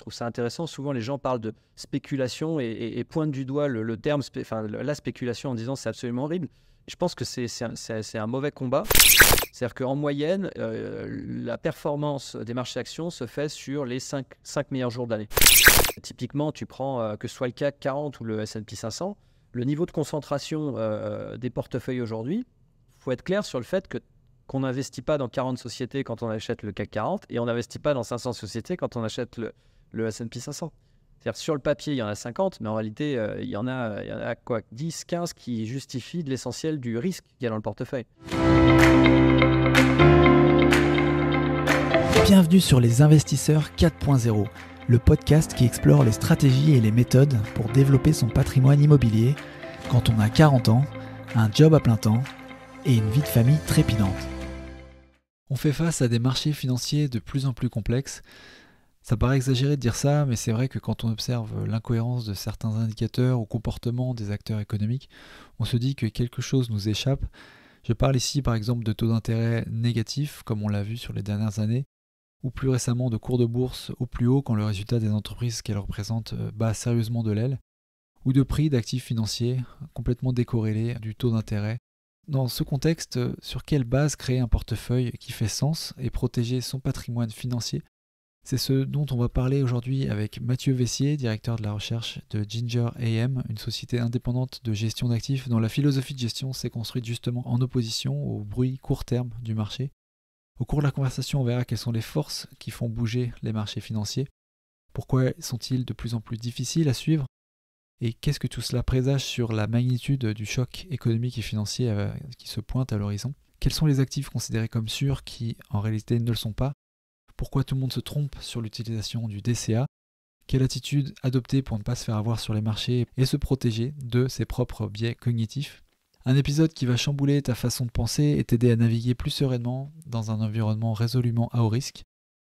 je trouve ça intéressant. Souvent, les gens parlent de spéculation et pointent du doigt le terme, la spéculation en disant c'est absolument horrible. Je pense que c'est un mauvais combat. C'est-à-dire qu'en moyenne, la performance des marchés actions se fait sur les 5 meilleurs jours de l'année. Typiquement, tu prends que ce soit le CAC 40 ou le S&P 500, le niveau de concentration des portefeuilles aujourd'hui, il faut être clair sur le fait qu'on n'investit pas dans 40 sociétés quand on achète le CAC 40 et on n'investit pas dans 500 sociétés quand on achète le S&P 500. C'est-à-dire sur le papier, il y en a 50, mais en réalité, il y en a quoi, 10, 15 qui justifient de l'essentiel du risque qu'il y a dans le portefeuille. Bienvenue sur Les Investisseurs 4.0, le podcast qui explore les stratégies et les méthodes pour développer son patrimoine immobilier quand on a 40 ans, un job à plein temps et une vie de famille trépidante. On fait face à des marchés financiers de plus en plus complexes. Ça paraît exagéré de dire ça, mais c'est vrai que quand on observe l'incohérence de certains indicateurs ou comportements des acteurs économiques, on se dit que quelque chose nous échappe. Je parle ici par exemple de taux d'intérêt négatifs, comme on l'a vu sur les dernières années, ou plus récemment de cours de bourse au plus haut quand le résultat des entreprises qu'elles représentent bat sérieusement de l'aile, ou de prix d'actifs financiers complètement décorrélés du taux d'intérêt. Dans ce contexte, sur quelle base créer un portefeuille qui fait sens et protéger son patrimoine financier ? C'est ce dont on va parler aujourd'hui avec Mathieu Vessier, directeur de la recherche de Ginger AM, une société indépendante de gestion d'actifs dont la philosophie de gestion s'est construite justement en opposition au bruit court terme du marché. Au cours de la conversation, on verra quelles sont les forces qui font bouger les marchés financiers, pourquoi sont-ils de plus en plus difficiles à suivre, et qu'est-ce que tout cela présage sur la magnitude du choc économique et financier qui se pointe à l'horizon. Quels sont les actifs considérés comme sûrs qui en réalité ne le sont pas? Pourquoi tout le monde se trompe sur l'utilisation du DCA? Quelle attitude adopter pour ne pas se faire avoir sur les marchés et se protéger de ses propres biais cognitifs? Un épisode qui va chambouler ta façon de penser et t'aider à naviguer plus sereinement dans un environnement résolument à haut risque.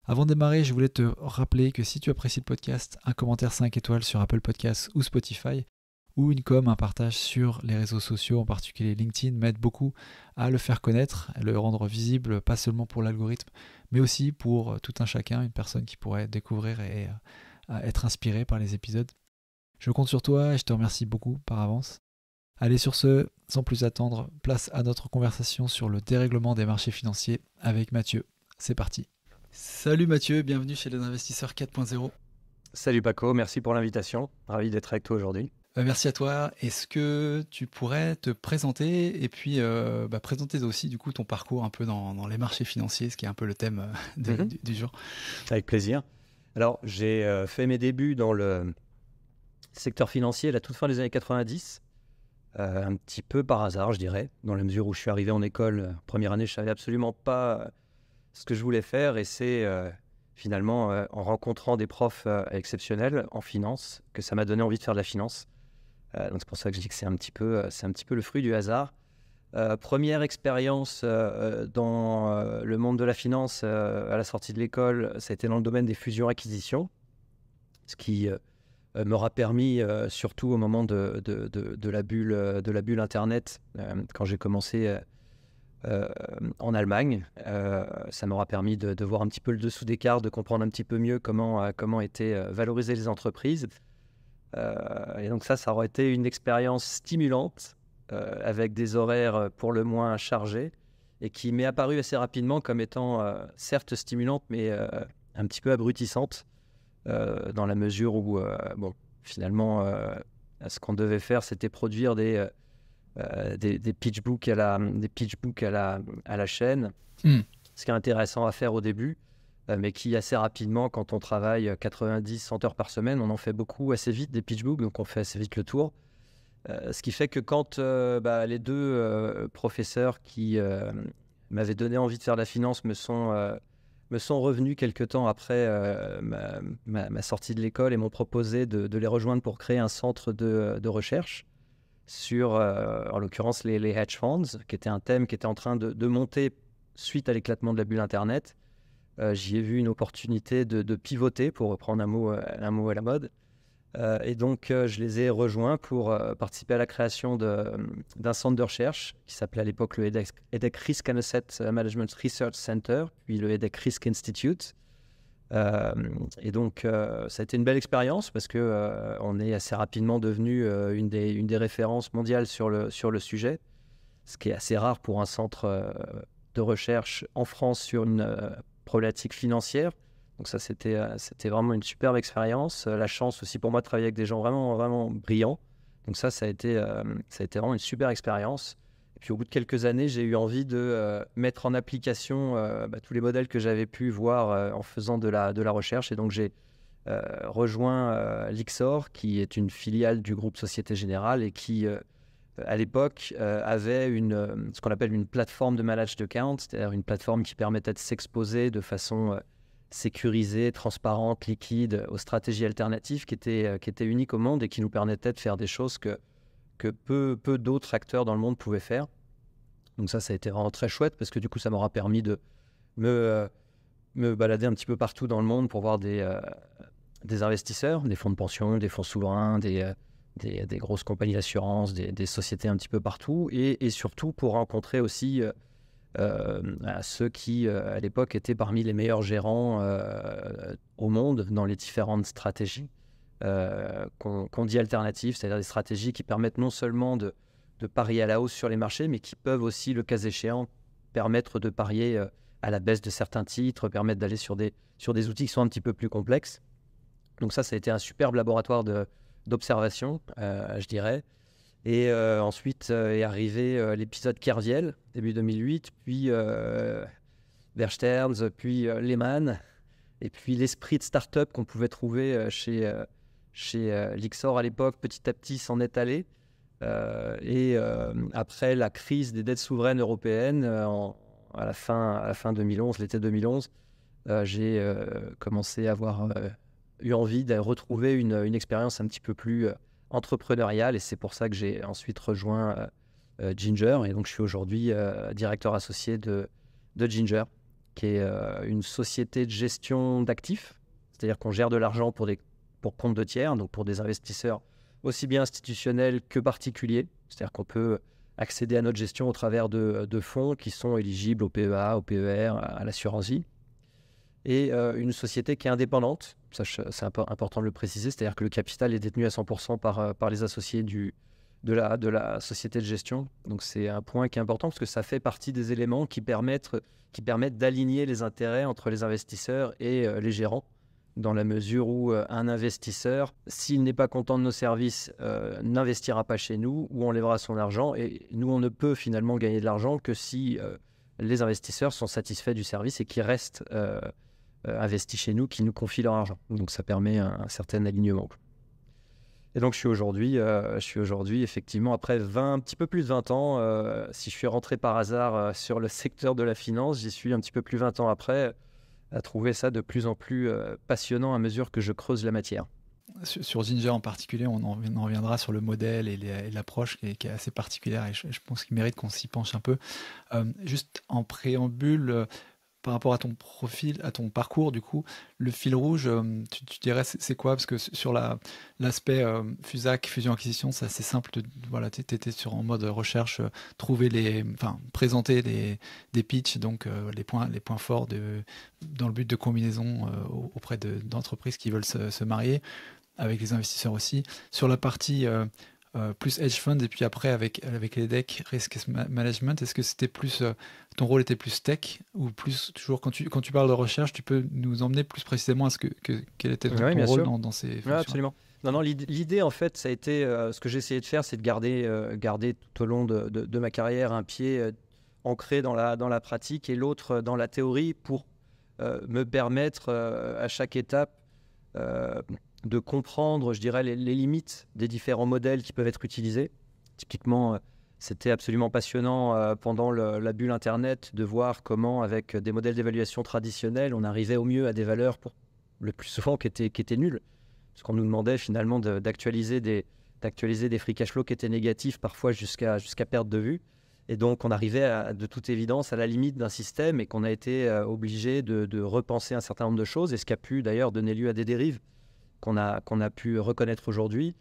Avant de démarrer, je voulais te rappeler que si tu apprécies le podcast, un commentaire 5 étoiles sur Apple Podcasts ou Spotify, ou une com, un partage sur les réseaux sociaux, en particulier LinkedIn, m'aide beaucoup à le faire connaître, à le rendre visible, pas seulement pour l'algorithme, mais aussi pour tout un chacun, une personne qui pourrait découvrir et être inspirée par les épisodes. Je compte sur toi et je te remercie beaucoup par avance. Allez, sur ce, sans plus attendre, place à notre conversation sur le dérèglement des marchés financiers avec Mathieu. C'est parti. Salut Mathieu, bienvenue chez Les Investisseurs 4.0. Salut Paco, merci pour l'invitation. Ravi d'être avec toi aujourd'hui. Merci à toi. Est-ce que tu pourrais te présenter et puis présenter aussi du coup ton parcours un peu dans les marchés financiers, ce qui est un peu le thème du jour. Avec plaisir. Alors, j'ai fait mes débuts dans le secteur financier à la toute fin des années 90, un petit peu par hasard, je dirais, dans la mesure où je suis arrivé en école. Première année, je ne savais absolument pas ce que je voulais faire et c'est finalement en rencontrant des profs exceptionnels en finance que ça m'a donné envie de faire de la finance. Donc c'est pour ça que je dis que c'est un petit peu le fruit du hasard. Première expérience dans le monde de la finance à la sortie de l'école, ça a été dans le domaine des fusions-acquisitions, ce qui m'aura permis, surtout au moment de la bulle Internet, quand j'ai commencé en Allemagne, ça m'aura permis de voir un petit peu le dessous des cartes, de comprendre un petit peu mieux comment étaient valorisées les entreprises. Et donc ça aurait été une expérience stimulante, avec des horaires pour le moins chargés, et qui m'est apparue assez rapidement comme étant certes stimulante, mais un petit peu abrutissante, dans la mesure où, finalement, ce qu'on devait faire, c'était produire des pitch books à la chaîne, ce qui est intéressant à faire au début, mais qui assez rapidement, quand on travaille 90-100 heures par semaine, on en fait beaucoup assez vite des pitch books, donc on fait assez vite le tour. Ce qui fait que quand les deux professeurs qui m'avaient donné envie de faire de la finance me sont revenus quelque temps après ma sortie de l'école et m'ont proposé de les rejoindre pour créer un centre de recherche sur, en l'occurrence, les hedge funds, qui était un thème qui était en train de monter suite à l'éclatement de la bulle Internet. J'y ai vu une opportunité de pivoter, pour reprendre un mot à la mode. Et donc, je les ai rejoints pour participer à la création d'un centre de recherche qui s'appelait à l'époque le EDEC Risk and Asset Management Research Center, puis le EDEC Risk Institute. Et donc, ça a été une belle expérience parce que on est assez rapidement devenu une des références mondiales sur le sujet, ce qui est assez rare pour un centre de recherche en France sur une problématique financière. Donc ça, c'était vraiment une superbe expérience. La chance aussi pour moi de travailler avec des gens vraiment, vraiment brillants. Donc ça a été vraiment une super expérience. Et puis au bout de quelques années, j'ai eu envie de mettre en application tous les modèles que j'avais pu voir en faisant de la recherche. Et donc j'ai rejoint Lyxor, qui est une filiale du groupe Société Générale et qui, à l'époque, avait ce qu'on appelle une plateforme de managed account, c'est-à-dire une plateforme qui permettait de s'exposer de façon sécurisée, transparente, liquide aux stratégies alternatives qui étaient uniques au monde et qui nous permettaient de faire des choses que peu d'autres acteurs dans le monde pouvaient faire. Donc ça a été vraiment très chouette parce que du coup, ça m'aura permis de me balader un petit peu partout dans le monde pour voir des investisseurs, des fonds de pension, des fonds souverains, des grosses compagnies d'assurance, des sociétés un petit peu partout et surtout pour rencontrer aussi ceux qui, à l'époque, étaient parmi les meilleurs gérants au monde dans les différentes stratégies qu'on dit alternatives, c'est-à-dire des stratégies qui permettent non seulement de parier à la hausse sur les marchés, mais qui peuvent aussi, le cas échéant, permettre de parier à la baisse de certains titres, permettre d'aller sur des outils qui sont un petit peu plus complexes. Donc ça a été un superbe laboratoire d'observation, je dirais. Et ensuite est arrivé l'épisode Kerviel, début 2008, puis Bear Stearns, puis Lehman, et puis l'esprit de start-up qu'on pouvait trouver chez Lyxor à l'époque, petit à petit s'en est allé. Et après la crise des dettes souveraines européennes, à la fin 2011, l'été 2011, j'ai commencé à avoir eu envie de retrouver une expérience un petit peu plus entrepreneuriale, et c'est pour ça que j'ai ensuite rejoint Ginger, et donc je suis aujourd'hui directeur associé de Ginger, qui est une société de gestion d'actifs, c'est-à-dire qu'on gère de l'argent pour compte de tiers, donc pour des investisseurs aussi bien institutionnels que particuliers, c'est-à-dire qu'on peut accéder à notre gestion au travers de fonds qui sont éligibles au PEA, au PER, à l'assurance vie. Et une société qui est indépendante, ça c'est important de le préciser, c'est-à-dire que le capital est détenu à 100% par les associés de la société de gestion. Donc c'est un point qui est important parce que ça fait partie des éléments qui permettent d'aligner les intérêts entre les investisseurs et les gérants, dans la mesure où un investisseur, s'il n'est pas content de nos services, n'investira pas chez nous ou enlèvera son argent. Et nous, on ne peut finalement gagner de l'argent que si les investisseurs sont satisfaits du service et qu'ils restent investis chez nous, qui nous confient leur argent. Donc ça permet un certain alignement. Et donc je suis aujourd'hui effectivement, après un petit peu plus de 20 ans, si je suis rentré par hasard sur le secteur de la finance, j'y suis un petit peu plus 20 ans après, à trouver ça de plus en plus passionnant à mesure que je creuse la matière. Sur Ginger en particulier, on en reviendra sur le modèle et l'approche qui est assez particulière, et je pense qu'il mérite qu'on s'y penche un peu. Juste en préambule, par rapport à ton profil, à ton parcours, du coup, le fil rouge, tu dirais c'est quoi? Parce que sur l'aspect FUSAC, fusion-acquisition, c'est assez simple. Voilà, tu étais en mode recherche, présenter des pitchs, donc les points forts dans le but de combinaison auprès d'entreprises qui veulent se marier, avec les investisseurs aussi. Sur la partie plus hedge fund, et puis après avec les decks risk management, est-ce que c'était plus ton rôle était plus tech, ou plus toujours quand tu parles de recherche, tu peux nous emmener plus précisément à quel était ton rôle dans ces fonctions? Oui, absolument. Non, l'idée en fait, ça a été ce que j'ai essayé de faire, c'est de garder tout au long de ma carrière un pied ancré dans la pratique et l'autre dans la théorie, pour me permettre à chaque étape de comprendre, je dirais, les limites des différents modèles qui peuvent être utilisés. Typiquement, c'était absolument passionnant pendant la bulle Internet de voir comment, avec des modèles d'évaluation traditionnels, on arrivait au mieux à des valeurs le plus souvent qui étaient nulles. Parce qu'on nous demandait finalement d'actualiser des free cash flow qui étaient négatifs, parfois jusqu'à perte de vue. Et donc, on arrivait de toute évidence à la limite d'un système, et qu'on a été obligé de repenser un certain nombre de choses, et ce qui a pu d'ailleurs donner lieu à des dérives qu'on a pu reconnaître aujourd'hui.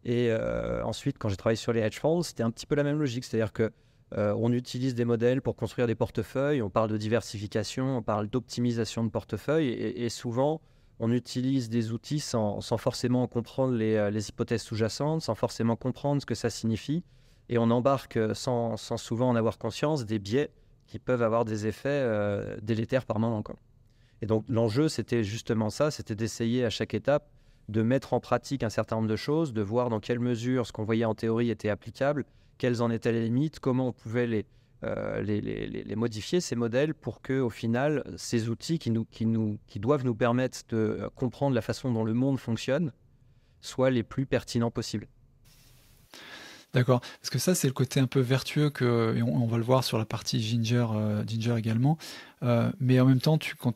Et ensuite, quand j'ai travaillé sur les hedge funds, c'était un petit peu la même logique. C'est-à-dire que On utilise des modèles pour construire des portefeuilles, on parle de diversification, on parle d'optimisation de portefeuille et souvent on utilise des outils sans forcément comprendre les hypothèses sous-jacentes, sans forcément comprendre ce que ça signifie et on embarque sans souvent en avoir conscience des biais qui peuvent avoir des effets délétères par moment, quoi. Et donc l'enjeu c'était justement ça, c'était d'essayer à chaque étape de mettre en pratique un certain nombre de choses, de voir dans quelle mesure ce qu'on voyait en théorie était applicable, quelles en étaient les limites, comment on pouvait les modifier, ces modèles, pour qu'au final, ces outils qui doivent nous permettre de comprendre la façon dont le monde fonctionne soient les plus pertinents possibles. D'accord, parce que ça, c'est le côté un peu vertueux, et on va le voir sur la partie Ginger également. Mais en même temps, quand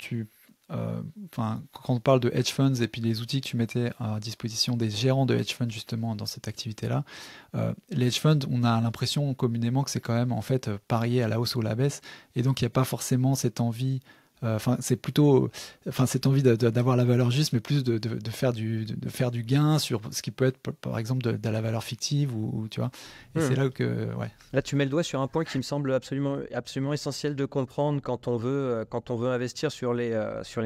on parle de hedge funds et puis les outils que tu mettais à disposition des gérants de hedge funds justement dans cette activité-là, les hedge funds, on a l'impression communément que c'est quand même en fait parier à la hausse ou à la baisse, et donc il n'y a pas forcément cette envie. C'est plutôt cette envie d'avoir la valeur juste, mais plus de faire du gain sur ce qui peut être par exemple de la valeur fictive ou tu vois. Et c'est là que Là tu mets le doigt sur un point qui me semble absolument essentiel de comprendre quand on veut investir sur les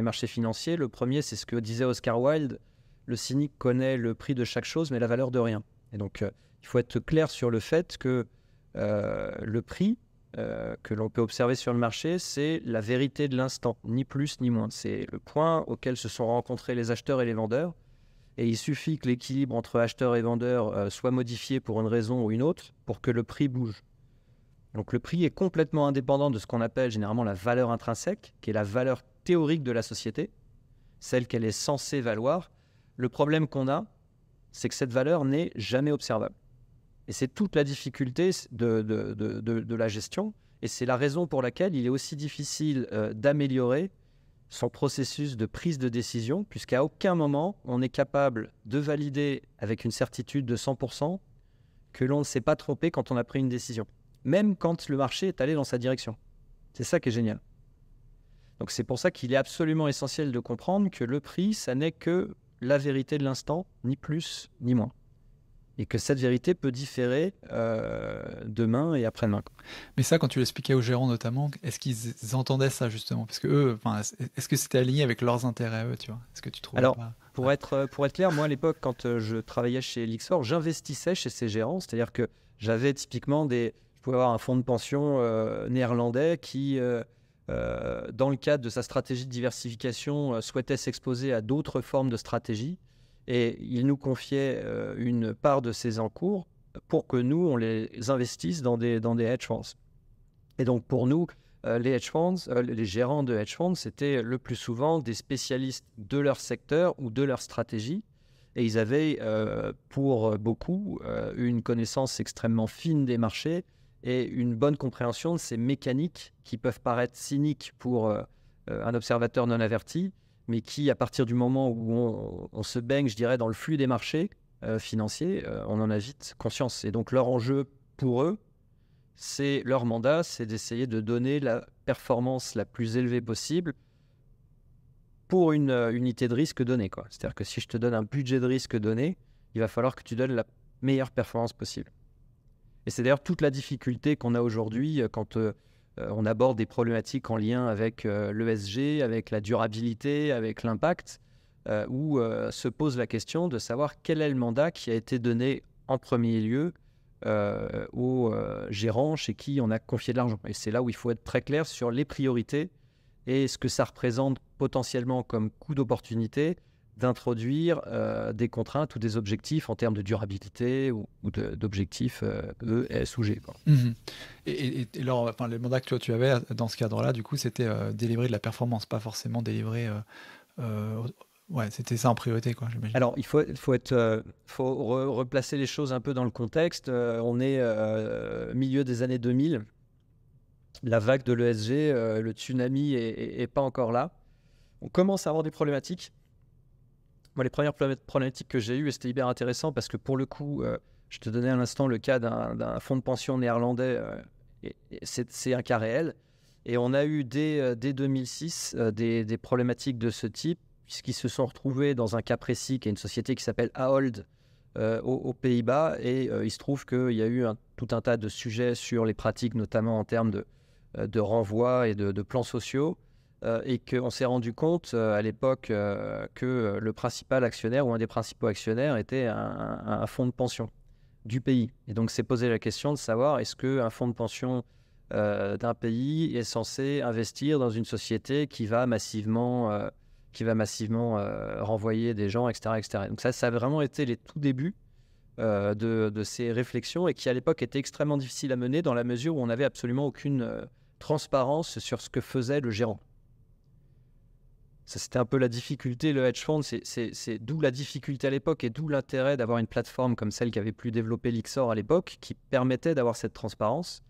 marchés financiers. Le premier, c'est ce que disait Oscar Wilde: le cynique connaît le prix de chaque chose mais la valeur de rien. Et donc il faut être clair sur le fait que le prix que l'on peut observer sur le marché, c'est la vérité de l'instant, ni plus ni moins. C'est le point auquel se sont rencontrés les acheteurs et les vendeurs. Et il suffit que l'équilibre entre acheteurs et vendeurs soit modifié pour une raison ou une autre pour que le prix bouge. Donc le prix est complètement indépendant de ce qu'on appelle généralement la valeur intrinsèque, qui est la valeur théorique de la société, celle qu'elle est censée valoir. Le problème qu'on a, c'est que cette valeur n'est jamais observable. Et c'est toute la difficulté de la gestion. Et c'est la raison pour laquelle il est aussi difficile d'améliorer son processus de prise de décision, puisqu'à aucun moment, on est capable de valider avec une certitude de 100% que l'on ne s'est pas trompé quand on a pris une décision, même quand le marché est allé dans sa direction. C'est ça qui est génial. Donc c'est pour ça qu'il est absolument essentiel de comprendre que le prix, ça n'est que la vérité de l'instant, ni plus ni moins. Et que cette vérité peut différer demain et après-demain. Mais ça, quand tu l'expliquais aux gérants notamment, est-ce qu'ils entendaient ça justement? Parce que eux, est-ce que c'était aligné avec leurs intérêts, eux, tu vois? Est-ce que tu trouves? Alors, pour être clair, moi à l'époque, quand je travaillais chez Lyxor, j'investissais chez ces gérants, c'est-à-dire que j'avais typiquement je pouvais avoir un fonds de pension néerlandais qui, dans le cadre de sa stratégie de diversification, souhaitait s'exposer à d'autres formes de stratégies. Et il nous confiait une part de ses encours pour que nous, on les investisse dans des hedge funds. Et donc pour nous, les hedge funds, les gérants de hedge funds, c'était le plus souvent des spécialistes de leur secteur ou de leur stratégie. Et ils avaient pour beaucoup une connaissance extrêmement fine des marchés et une bonne compréhension de ces mécaniques qui peuvent paraître cyniques pour un observateur non averti, mais qui, à partir du moment où on se baigne, je dirais, dans le flux des marchés financiers, on en a vite conscience. Et donc leur enjeu pour eux, leur mandat, c'est d'essayer de donner la performance la plus élevée possible pour une unité de risque donnée, quoi. C'est-à-dire que si je te donne un budget de risque donné, il va falloir que tu donnes la meilleure performance possible. Et c'est d'ailleurs toute la difficulté qu'on a aujourd'hui quand on aborde des problématiques en lien avec l'ESG, avec la durabilité, avec l'impact, où se pose la question de savoir quel est le mandat qui a été donné en premier lieu aux gérants chez qui on a confié de l'argent. Et c'est là où il faut être très clair sur les priorités et ce que ça représente potentiellement comme coût d'opportunité d'introduire des contraintes ou des objectifs en termes de durabilité ou d'objectifs ES ou G, quoi. Mmh. Et alors, le mandat que tu avais dans ce cadre-là, du coup, c'était délivrer de la performance, pas forcément délivrer... c'était ça en priorité, quoi, j'imagine. Alors, il faut replacer les choses un peu dans le contexte. On est milieu des années 2000. La vague de l'ESG, le tsunami est pas encore là. On commence à avoir des problématiques. Moi, les premières problématiques que j'ai eues, et c'était hyper intéressant parce que pour le coup, je te donnais à l'instant le cas d'un fonds de pension néerlandais, c'est un cas réel. Et on a eu dès 2006 des problématiques de ce type, puisqu'ils se sont retrouvés dans un cas précis, qui est une société qui s'appelle Ahold, aux Pays-Bas. Et il se trouve qu'il y a eu tout un tas de sujets sur les pratiques, notamment en termes de renvoi et de plans sociaux. Et qu'on s'est rendu compte à l'époque que le principal actionnaire ou un des principaux actionnaires était un fonds de pension du pays. Et donc, c'est posé la question de savoir est-ce qu'un fonds de pension d'un pays est censé investir dans une société qui va massivement renvoyer des gens, etc., etc. Donc ça a vraiment été les tout débuts de ces réflexions et qui, à l'époque, étaient extrêmement difficiles à mener dans la mesure où on n'avait absolument aucune transparence sur ce que faisait le gérant. Ça, c'était un peu la difficulté, le hedge fund, c'est d'où la difficulté à l'époque et d'où l'intérêt d'avoir une plateforme comme celle qu'avait pu développer Lyxor à l'époque, qui permettait d'avoir cette transparence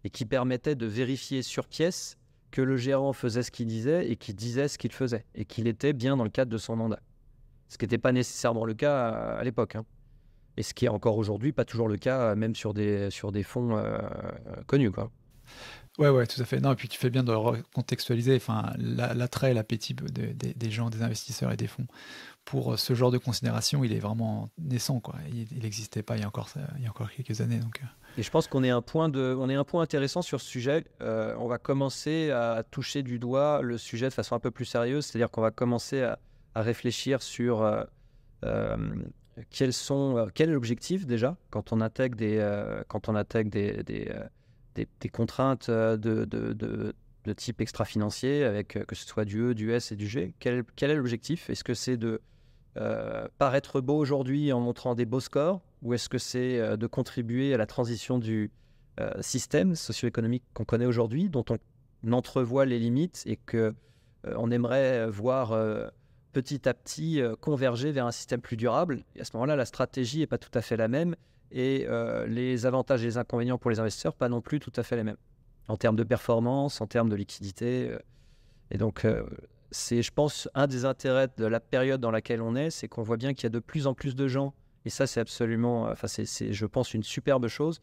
et qui permettait de vérifier sur pièce que le gérant faisait ce qu'il disait et qu'il disait ce qu'il faisait et qu'il était bien dans le cadre de son mandat. Ce qui n'était pas nécessairement le cas à l'époque. Et ce qui est encore aujourd'hui pas toujours le cas, même sur des fonds connus, quoi. Ouais, tout à fait. Non, et puis tu fais bien de recontextualiser. Enfin, l'attrait, l'appétit des gens, des investisseurs et des fonds pour ce genre de considération, il est vraiment naissant, quoi. Il n'existait pas il y a encore quelques années. Donc. Et je pense qu'on est un point intéressant sur ce sujet. On va commencer à toucher du doigt le sujet de façon un peu plus sérieuse, c'est-à-dire qu'on va commencer à réfléchir sur quel est l'objectif déjà quand on intègre des contraintes de type extra-financier, avec que ce soit du E, du S et du G. Quel est l'objectif ? Est-ce que c'est de paraître beau aujourd'hui en montrant des beaux scores, ou est-ce que c'est de contribuer à la transition du système socio-économique qu'on connaît aujourd'hui, dont on entrevoit les limites et qu'on aimerait voir petit à petit converger vers un système plus durable ? Et à ce moment-là, la stratégie n'est pas tout à fait la même. Et les avantages et les inconvénients pour les investisseurs, pas non plus tout à fait les mêmes, en termes de performance, en termes de liquidité. Et donc, c'est, je pense, un des intérêts de la période dans laquelle on est, c'est qu'on voit bien qu'il y a de plus en plus de gens, et ça, c'est absolument, c'est, je pense, une superbe chose,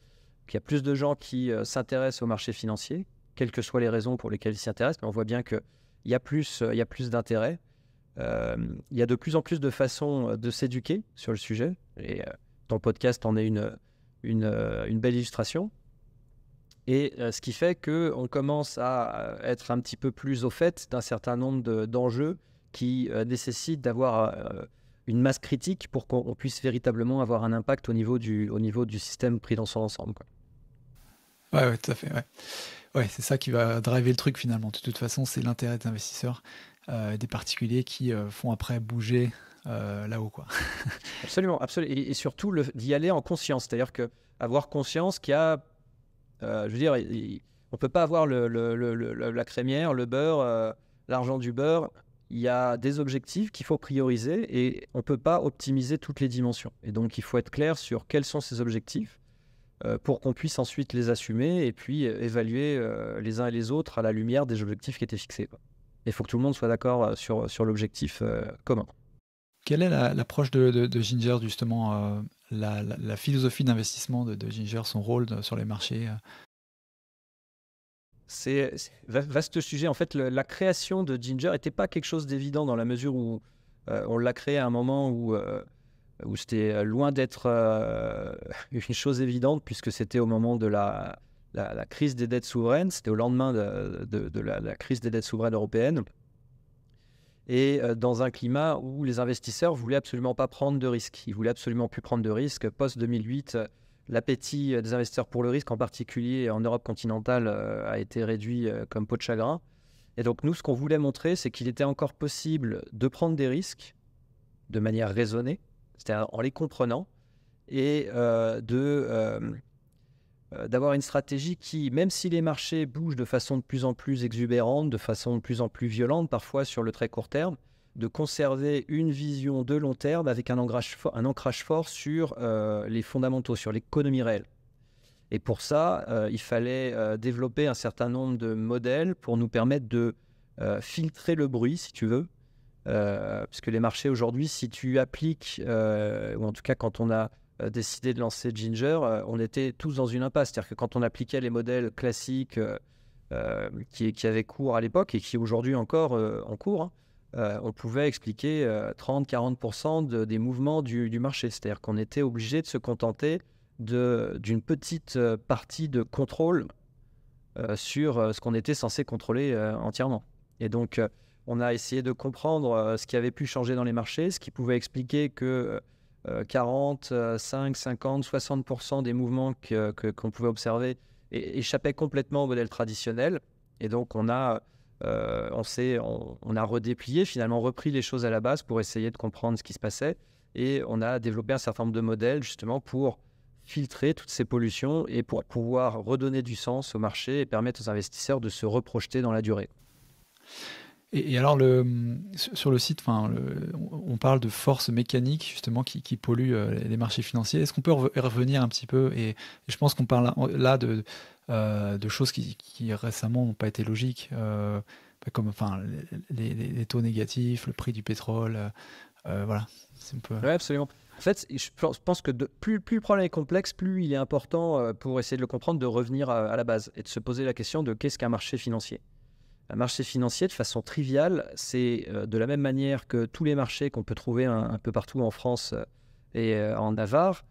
qu'il y a plus de gens qui s'intéressent au marché financier, quelles que soient les raisons pour lesquelles ils s'y intéressent, mais on voit bien qu'il y a plus d'intérêt. Il y a de plus en plus de façons de s'éduquer sur le sujet, et ton podcast en est une belle illustration. Et ce qui fait qu'on commence à être un petit peu plus au fait d'un certain nombre d'enjeux qui nécessitent d'avoir une masse critique pour qu'on puisse véritablement avoir un impact au niveau du système pris dans son ensemble, quoi. Ouais, tout à fait. Ouais, c'est ça qui va driver le truc finalement. De toute façon, c'est l'intérêt des investisseurs, des particuliers qui font après bouger là-haut, quoi. Absolument. Et surtout d'y aller en conscience. C'est-à-dire qu'avoir conscience qu'il y a, je veux dire, on ne peut pas avoir la crémière, le beurre, l'argent du beurre. Il y a des objectifs qu'il faut prioriser et on ne peut pas optimiser toutes les dimensions. Et donc, il faut être clair sur quels sont ces objectifs pour qu'on puisse ensuite les assumer et puis évaluer les uns et les autres à la lumière des objectifs qui étaient fixés. Il faut que tout le monde soit d'accord sur l'objectif commun. Quelle est l'approche de Ginger, justement, la philosophie d'investissement de Ginger, son rôle sur les marchés? C'est vaste sujet. En fait, la création de Ginger n'était pas quelque chose d'évident dans la mesure où on l'a créé à un moment où c'était loin d'être une chose évidente, puisque c'était au moment de la crise des dettes souveraines. C'était au lendemain de la crise des dettes souveraines européennes. Et dans un climat où les investisseurs ne voulaient absolument pas prendre de risques. Ils ne voulaient absolument plus prendre de risques. Post-2008, l'appétit des investisseurs pour le risque, en particulier en Europe continentale, a été réduit comme peau de chagrin. Et donc nous, ce qu'on voulait montrer, c'est qu'il était encore possible de prendre des risques de manière raisonnée, c'est-à-dire en les comprenant, et d'avoir une stratégie qui, même si les marchés bougent de façon de plus en plus exubérante, de façon de plus en plus violente, parfois sur le très court terme, de conserver une vision de long terme avec un ancrage fort sur les fondamentaux, sur l'économie réelle. Et pour ça, il fallait développer un certain nombre de modèles pour nous permettre de filtrer le bruit, si tu veux, puisque les marchés aujourd'hui, si tu appliques, ou en tout cas quand on a décidé de lancer Ginger, on était tous dans une impasse. C'est-à-dire que quand on appliquait les modèles classiques qui avaient cours à l'époque et qui aujourd'hui encore en cours, on pouvait expliquer 30-40% des mouvements du marché. C'est-à-dire qu'on était obligé de se contenter d'une petite partie de contrôle sur ce qu'on était censé contrôler entièrement. Et donc, on a essayé de comprendre ce qui avait pu changer dans les marchés, ce qui pouvait expliquer que 45, 50, 60% des mouvements qu'on pouvait observer échappaient complètement au modèle traditionnel. Et donc, on a redéplié, finalement repris les choses à la base pour essayer de comprendre ce qui se passait. Et on a développé un certain nombre de modèles justement pour filtrer toutes ces pollutions et pour pouvoir redonner du sens au marché et permettre aux investisseurs de se reprojeter dans la durée. Et alors, sur le site, on parle de forces mécaniques justement qui polluent les marchés financiers. Est-ce qu'on peut revenir un petit peu et je pense qu'on parle là de choses qui récemment n'ont pas été logiques, comme les taux négatifs, le prix du pétrole. Voilà. Oui, absolument. En fait, je pense que plus le problème est complexe, plus il est important pour essayer de le comprendre, de revenir à la base et de se poser la question de qu'est-ce qu'un marché financier. Un marché financier, de façon triviale, c'est de la même manière que tous les marchés qu'on peut trouver un peu partout en France et en Navarre,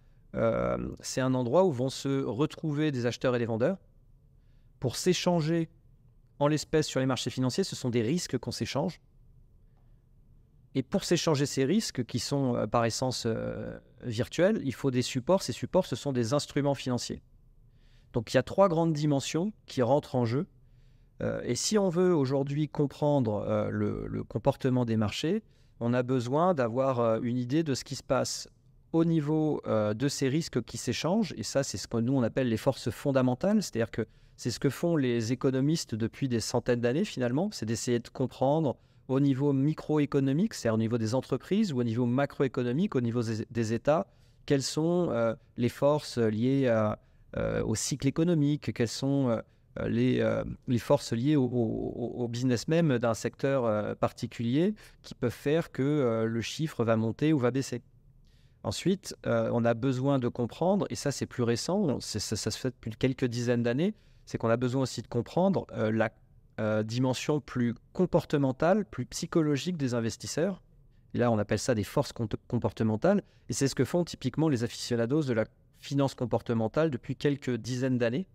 c'est un endroit où vont se retrouver des acheteurs et des vendeurs pour s'échanger en l'espèce sur les marchés financiers. Ce sont des risques qu'on s'échange. Et pour s'échanger ces risques, qui sont par essence virtuels, il faut des supports. Ces supports, ce sont des instruments financiers. Donc il y a 3 grandes dimensions qui rentrent en jeu. Et si on veut aujourd'hui comprendre le comportement des marchés, on a besoin d'avoir une idée de ce qui se passe au niveau de ces risques qui s'échangent. Et ça, c'est ce que nous, on appelle les forces fondamentales. C'est-à-dire que c'est ce que font les économistes depuis des centaines d'années, finalement. C'est d'essayer de comprendre au niveau microéconomique, c'est-à-dire au niveau des entreprises, ou au niveau macroéconomique, au niveau des États, quelles sont les forces liées au cycle économique, quelles sont les forces liées au business même d'un secteur particulier qui peuvent faire que le chiffre va monter ou va baisser. Ensuite, on a besoin de comprendre, et ça c'est plus récent, ça se fait depuis quelques dizaines d'années, c'est qu'on a besoin aussi de comprendre la dimension plus comportementale, plus psychologique des investisseurs. Et là, on appelle ça des forces comportementales, et c'est ce que font typiquement les aficionados de la finance comportementale depuis quelques dizaines d'années.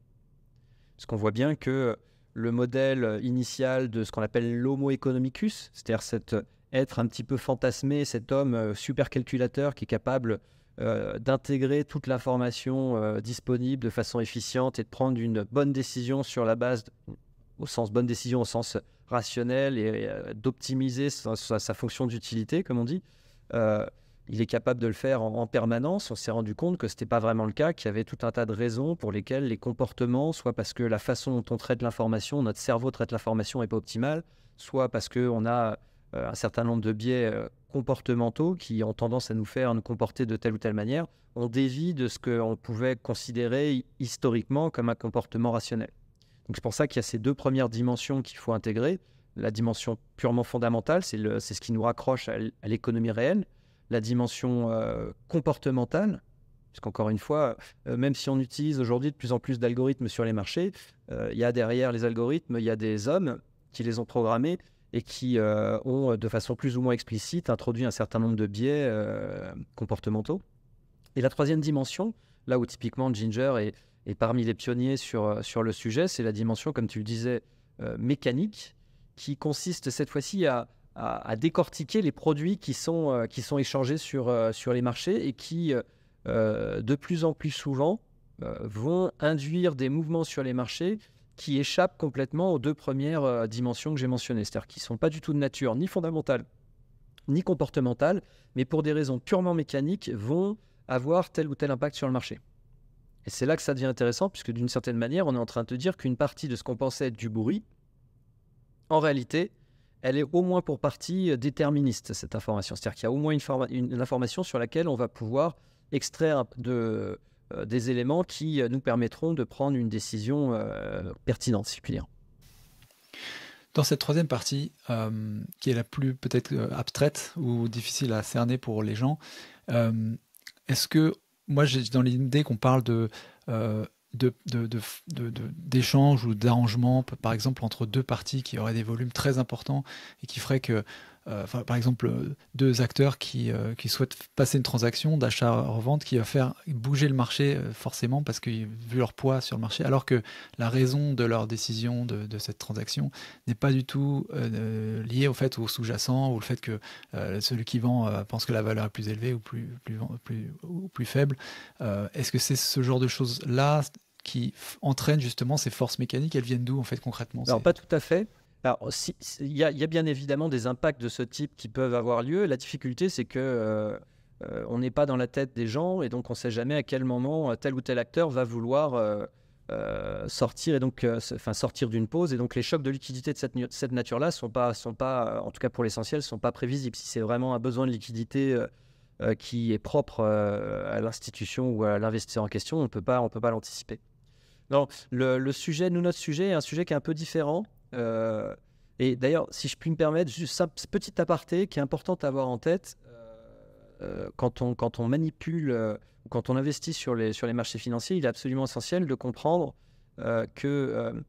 Parce qu'on voit bien que le modèle initial de ce qu'on appelle l'homo economicus, c'est-à-dire cet être un petit peu fantasmé, cet homme super calculateur qui est capable d'intégrer toute l'information disponible de façon efficiente et de prendre une bonne décision sur la base, bonne décision au sens rationnel et d'optimiser sa fonction d'utilité, comme on dit. Il est capable de le faire en permanence. On s'est rendu compte que ce n'était pas vraiment le cas, qu'il y avait tout un tas de raisons pour lesquelles les comportements, soit parce que la façon dont on traite l'information, notre cerveau traite l'information n'est pas optimale, soit parce qu'on a un certain nombre de biais comportementaux qui ont tendance à nous faire nous comporter de telle ou telle manière. On dévie de ce qu'on pouvait considérer historiquement comme un comportement rationnel. Donc c'est pour ça qu'il y a ces 2 premières dimensions qu'il faut intégrer. La dimension purement fondamentale, c'est ce qui nous raccroche à l'économie réelle. La dimension comportementale, puisqu'encore une fois, même si on utilise aujourd'hui de plus en plus d'algorithmes sur les marchés, il y a derrière les algorithmes, il y a des hommes qui les ont programmés et qui ont, de façon plus ou moins explicite, introduit un certain nombre de biais comportementaux. Et la 3e dimension, là où typiquement Ginger est parmi les pionniers sur le sujet, c'est la dimension, comme tu le disais, mécanique, qui consiste cette fois-ci à décortiquer les produits qui sont échangés sur les marchés et qui, de plus en plus souvent, vont induire des mouvements sur les marchés qui échappent complètement aux 2 premières dimensions que j'ai mentionnées. C'est-à-dire qu'ils ne sont pas du tout de nature ni fondamentale ni comportementale, mais pour des raisons purement mécaniques, vont avoir tel ou tel impact sur le marché. Et c'est là que ça devient intéressant, puisque d'une certaine manière, on est en train de te dire qu'une partie de ce qu'on pensait être du bruit, en réalité, elle est au moins pour partie déterministe, cette information. C'est-à-dire qu'il y a au moins une information sur laquelle on va pouvoir extraire des éléments qui nous permettront de prendre une décision pertinente, si je puis dire. Dans cette 3e partie, qui est la plus peut-être abstraite ou difficile à cerner pour les gens, est-ce que, moi j'ai dans l'idée qu'on parle d'échanges ou d'arrangements, par exemple entre 2 parties qui auraient des volumes très importants et qui ferait que par exemple, deux acteurs qui souhaitent passer une transaction d'achat-revente qui va faire bouger le marché forcément parce que vu leur poids sur le marché, alors que la raison de leur décision de cette transaction n'est pas du tout liée au fait au sous-jacent ou le fait que celui qui vend pense que la valeur est plus élevée ou plus faible. Est-ce que c'est ce genre de choses-là qui entraînent justement ces forces mécaniques? Elles viennent d'où en fait concrètement? Alors pas tout à fait. Alors, il y a bien évidemment des impacts de ce type qui peuvent avoir lieu. La difficulté, c'est que on n'est pas dans la tête des gens et donc on ne sait jamais à quel moment tel ou tel acteur va vouloir sortir et donc sortir d'une pause. Et donc les chocs de liquidité de cette nature-là sont pas, en tout cas pour l'essentiel, sont pas prévisibles. Si c'est vraiment un besoin de liquidité qui est propre à l'institution ou à l'investisseur en question, on peut pas l'anticiper. Non, notre sujet est un sujet qui est un peu différent. Et d'ailleurs, si je puis me permettre, juste un petit aparté qui est important à avoir en tête quand on manipule, quand on investit sur les marchés financiers, il est absolument essentiel de comprendre que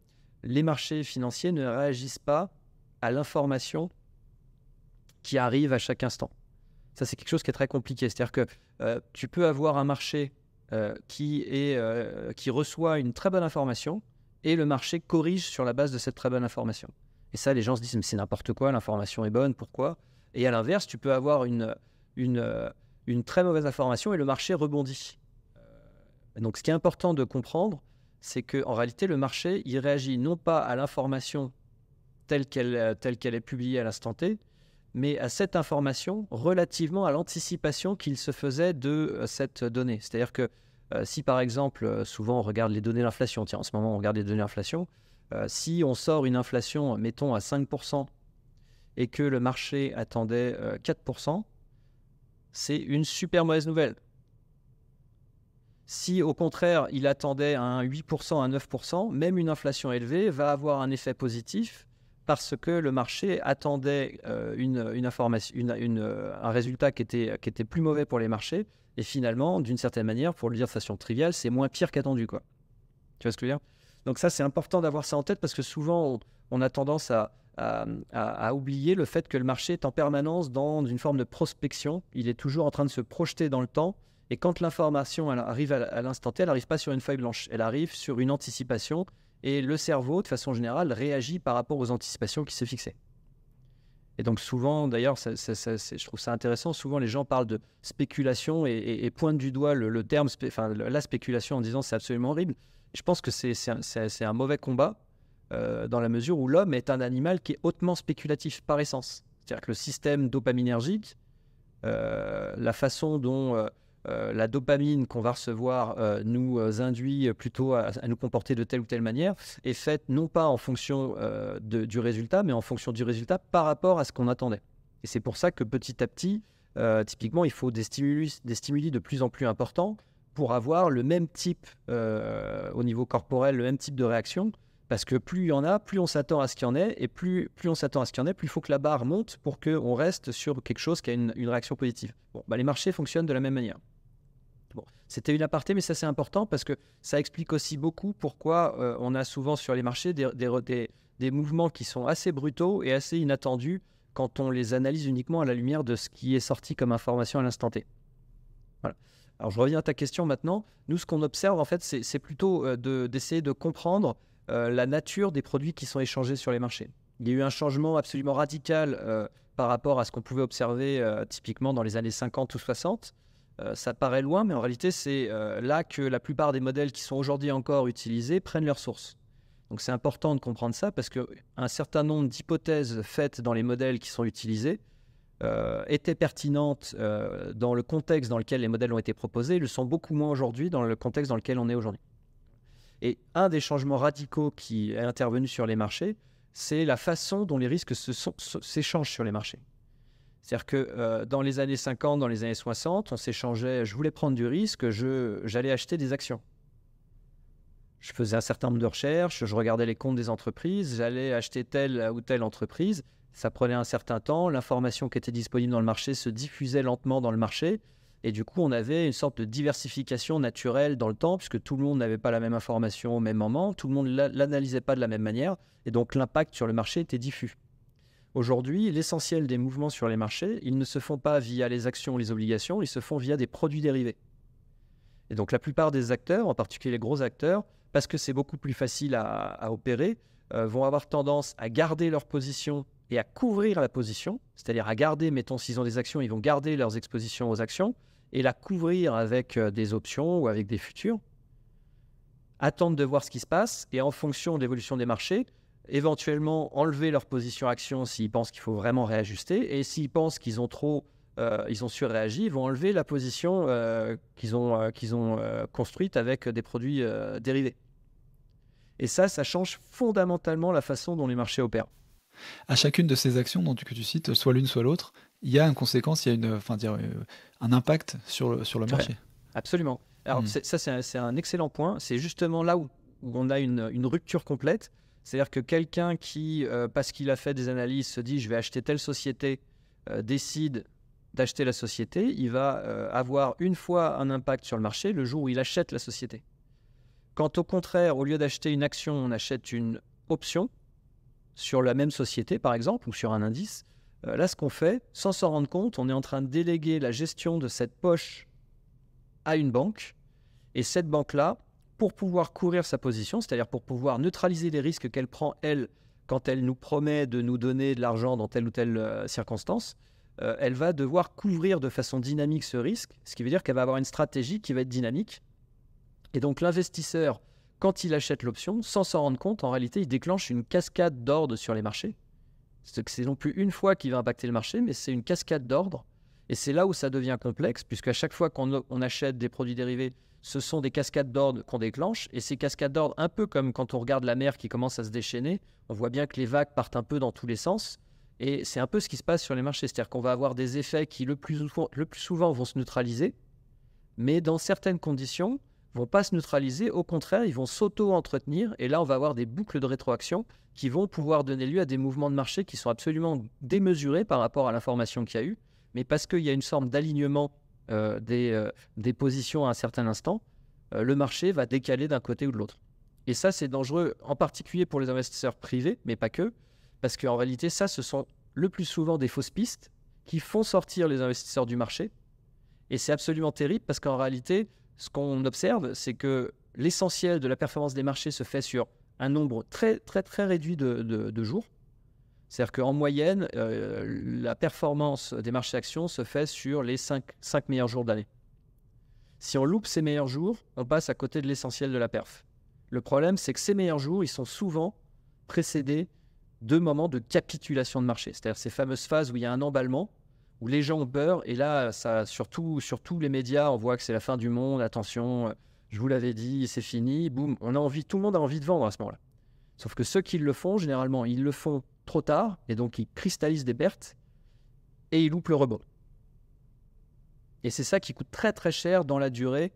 les marchés financiers ne réagissent pas à l'information qui arrive à chaque instant. Ça, c'est quelque chose qui est très compliqué. C'est-à-dire que tu peux avoir un marché qui reçoit une très bonne information et le marché corrige sur la base de cette très bonne information. Et ça, les gens se disent, mais c'est n'importe quoi, l'information est bonne, pourquoi? Et à l'inverse, tu peux avoir une très mauvaise information et le marché rebondit. Donc, ce qui est important de comprendre, c'est qu'en réalité, le marché, il réagit non pas à l'information telle qu'elle est publiée à l'instant T, mais à cette information relativement à l'anticipation qu'il se faisait de cette donnée. C'est-à-dire que si par exemple, souvent on regarde les données d'inflation, tiens en ce moment on regarde les données d'inflation, si on sort une inflation, mettons à 5% et que le marché attendait 4%, c'est une super mauvaise nouvelle. Si au contraire il attendait un 8%, un 9%, même une inflation élevée va avoir un effet positif parce que le marché attendait un résultat qui était plus mauvais pour les marchés. Et finalement, d'une certaine manière, pour le dire de façon triviale, c'est moins pire qu'attendu, quoi. Tu vois ce que je veux dire? Donc ça, c'est important d'avoir ça en tête parce que souvent, on a tendance à oublier le fait que le marché est en permanence dans une forme de prospection. Il est toujours en train de se projeter dans le temps. Et quand l'information elle arrive à l'instant T, elle n'arrive pas sur une feuille blanche. Elle arrive sur une anticipation. Et le cerveau, de façon générale, réagit par rapport aux anticipations qui se fixaient. Et donc souvent, d'ailleurs, je trouve ça intéressant, souvent les gens parlent de spéculation et pointent du doigt le terme, la spéculation en disant c'est absolument horrible. Je pense que c'est un mauvais combat dans la mesure où l'homme est un animal qui est hautement spéculatif par essence. C'est-à-dire que le système dopaminergique, la façon dont la dopamine qu'on va recevoir nous induit plutôt à nous comporter de telle ou telle manière est faite non pas en fonction du résultat, mais en fonction du résultat par rapport à ce qu'on attendait. Et c'est pour ça que petit à petit, typiquement, il faut des stimuli de plus en plus importants pour avoir le même type, au niveau corporel, le même type de réaction. Parce que plus il y en a, plus on s'attend à ce qu'il y en ait, et plus on s'attend à ce qu'il y en ait, plus il faut que la barre monte pour qu'on reste sur quelque chose qui a une réaction positive. Bon, les marchés fonctionnent de la même manière. Bon, c'était une aparté, mais ça c'est important parce que ça explique aussi beaucoup pourquoi on a souvent sur les marchés des mouvements qui sont assez brutaux et assez inattendus quand on les analyse uniquement à la lumière de ce qui est sorti comme information à l'instant T. Voilà. Alors je reviens à ta question maintenant. Nous, ce qu'on observe en fait, c'est plutôt d'essayer de comprendre la nature des produits qui sont échangés sur les marchés. Il y a eu un changement absolument radical par rapport à ce qu'on pouvait observer typiquement dans les années 50 ou 60. Ça paraît loin, mais en réalité, c'est là que la plupart des modèles qui sont aujourd'hui encore utilisés prennent leur source. Donc c'est important de comprendre ça parce qu'un certain nombre d'hypothèses faites dans les modèles qui sont utilisés étaient pertinentes dans le contexte dans lequel les modèles ont été proposés, le sont beaucoup moins aujourd'hui dans le contexte dans lequel on est aujourd'hui. Et un des changements radicaux qui est intervenu sur les marchés, c'est la façon dont les risques s'échangent sur les marchés. C'est-à-dire que dans les années 50, dans les années 60, on s'échangeait, je voulais prendre du risque, j'allais acheter des actions. Je faisais un certain nombre de recherches, je regardais les comptes des entreprises, j'allais acheter telle ou telle entreprise. Ça prenait un certain temps, l'information qui était disponible dans le marché se diffusait lentement dans le marché. Et du coup, on avait une sorte de diversification naturelle dans le temps, puisque tout le monde n'avait pas la même information au même moment, tout le monde ne l'analysait pas de la même manière, et donc l'impact sur le marché était diffus. Aujourd'hui, l'essentiel des mouvements sur les marchés, ils ne se font pas via les actions ou les obligations, ils se font via des produits dérivés. Et donc la plupart des acteurs, en particulier les gros acteurs, parce que c'est beaucoup plus facile à opérer, vont avoir tendance à garder leur position et à couvrir la position, c'est-à-dire à garder, mettons, s'ils ont des actions, ils vont garder leurs expositions aux actions et la couvrir avec des options ou avec des futurs, attendre de voir ce qui se passe et en fonction de l'évolution des marchés, éventuellement enlever leur position action s'ils pensent qu'il faut vraiment réajuster et s'ils pensent qu'ils ont ils ont surréagi, ils vont enlever la position qu'ils ont construite avec des produits dérivés. Et ça change fondamentalement la façon dont les marchés opèrent. À chacune de ces actions que tu cites, soit l'une soit l'autre, il y a une conséquence, il y a un impact sur le marché. Ouais, absolument. Alors c'est un excellent point. C'est justement là où on a une rupture complète. C'est-à-dire que quelqu'un qui, parce qu'il a fait des analyses, se dit « je vais acheter telle société », décide d'acheter la société, il va avoir une fois un impact sur le marché le jour où il achète la société. Quand au contraire, au lieu d'acheter une action, on achète une option sur la même société, par exemple, ou sur un indice, là, ce qu'on fait, sans s'en rendre compte, on est en train de déléguer la gestion de cette poche à une banque. Et cette banque-là, pour pouvoir couvrir sa position, c'est-à-dire pour pouvoir neutraliser les risques qu'elle prend, elle, quand elle nous promet de nous donner de l'argent dans telle ou telle circonstance, elle va devoir couvrir de façon dynamique ce risque, ce qui veut dire qu'elle va avoir une stratégie qui va être dynamique. Et donc l'investisseur, quand il achète l'option, sans s'en rendre compte, en réalité, il déclenche une cascade d'ordres sur les marchés. C'est non plus une fois qu'il va impacter le marché, mais c'est une cascade d'ordres. Et c'est là où ça devient complexe, puisqu'à chaque fois qu'on achète des produits dérivés, ce sont des cascades d'ordres qu'on déclenche. Et ces cascades d'ordres, un peu comme quand on regarde la mer qui commence à se déchaîner, on voit bien que les vagues partent un peu dans tous les sens. Et c'est un peu ce qui se passe sur les marchés. C'est-à-dire qu'on va avoir des effets qui, le plus souvent, vont se neutraliser. Mais dans certaines conditions, ne vont pas se neutraliser. Au contraire, ils vont s'auto-entretenir. Et là, on va avoir des boucles de rétroaction qui vont pouvoir donner lieu à des mouvements de marché qui sont absolument démesurés par rapport à l'information qu'il y a eu. Mais parce qu'il y a une sorte d'alignement des positions à un certain instant, le marché va décaler d'un côté ou de l'autre. Et ça, c'est dangereux, en particulier pour les investisseurs privés, mais pas que, parce qu'en réalité, ça, ce sont le plus souvent des fausses pistes qui font sortir les investisseurs du marché. Et c'est absolument terrible parce qu'en réalité, ce qu'on observe, c'est que l'essentiel de la performance des marchés se fait sur un nombre très, très, très réduit de jours. C'est-à-dire qu'en moyenne, la performance des marchés actions se fait sur les 5 meilleurs jours de l'année. Si on loupe ces meilleurs jours, on passe à côté de l'essentiel de la perf. Le problème, c'est que ces meilleurs jours, ils sont souvent précédés de moments de capitulation de marché. C'est-à-dire ces fameuses phases où il y a un emballement, où les gens ont peur, et là, sur tous les médias, on voit que c'est la fin du monde, attention, je vous l'avais dit, c'est fini, boum, tout le monde a envie de vendre à ce moment-là. Sauf que ceux qui le font, généralement, ils le font trop tard, et donc ils cristallisent des pertes, et ils loupent le rebond. Et c'est ça qui coûte très très cher dans la durée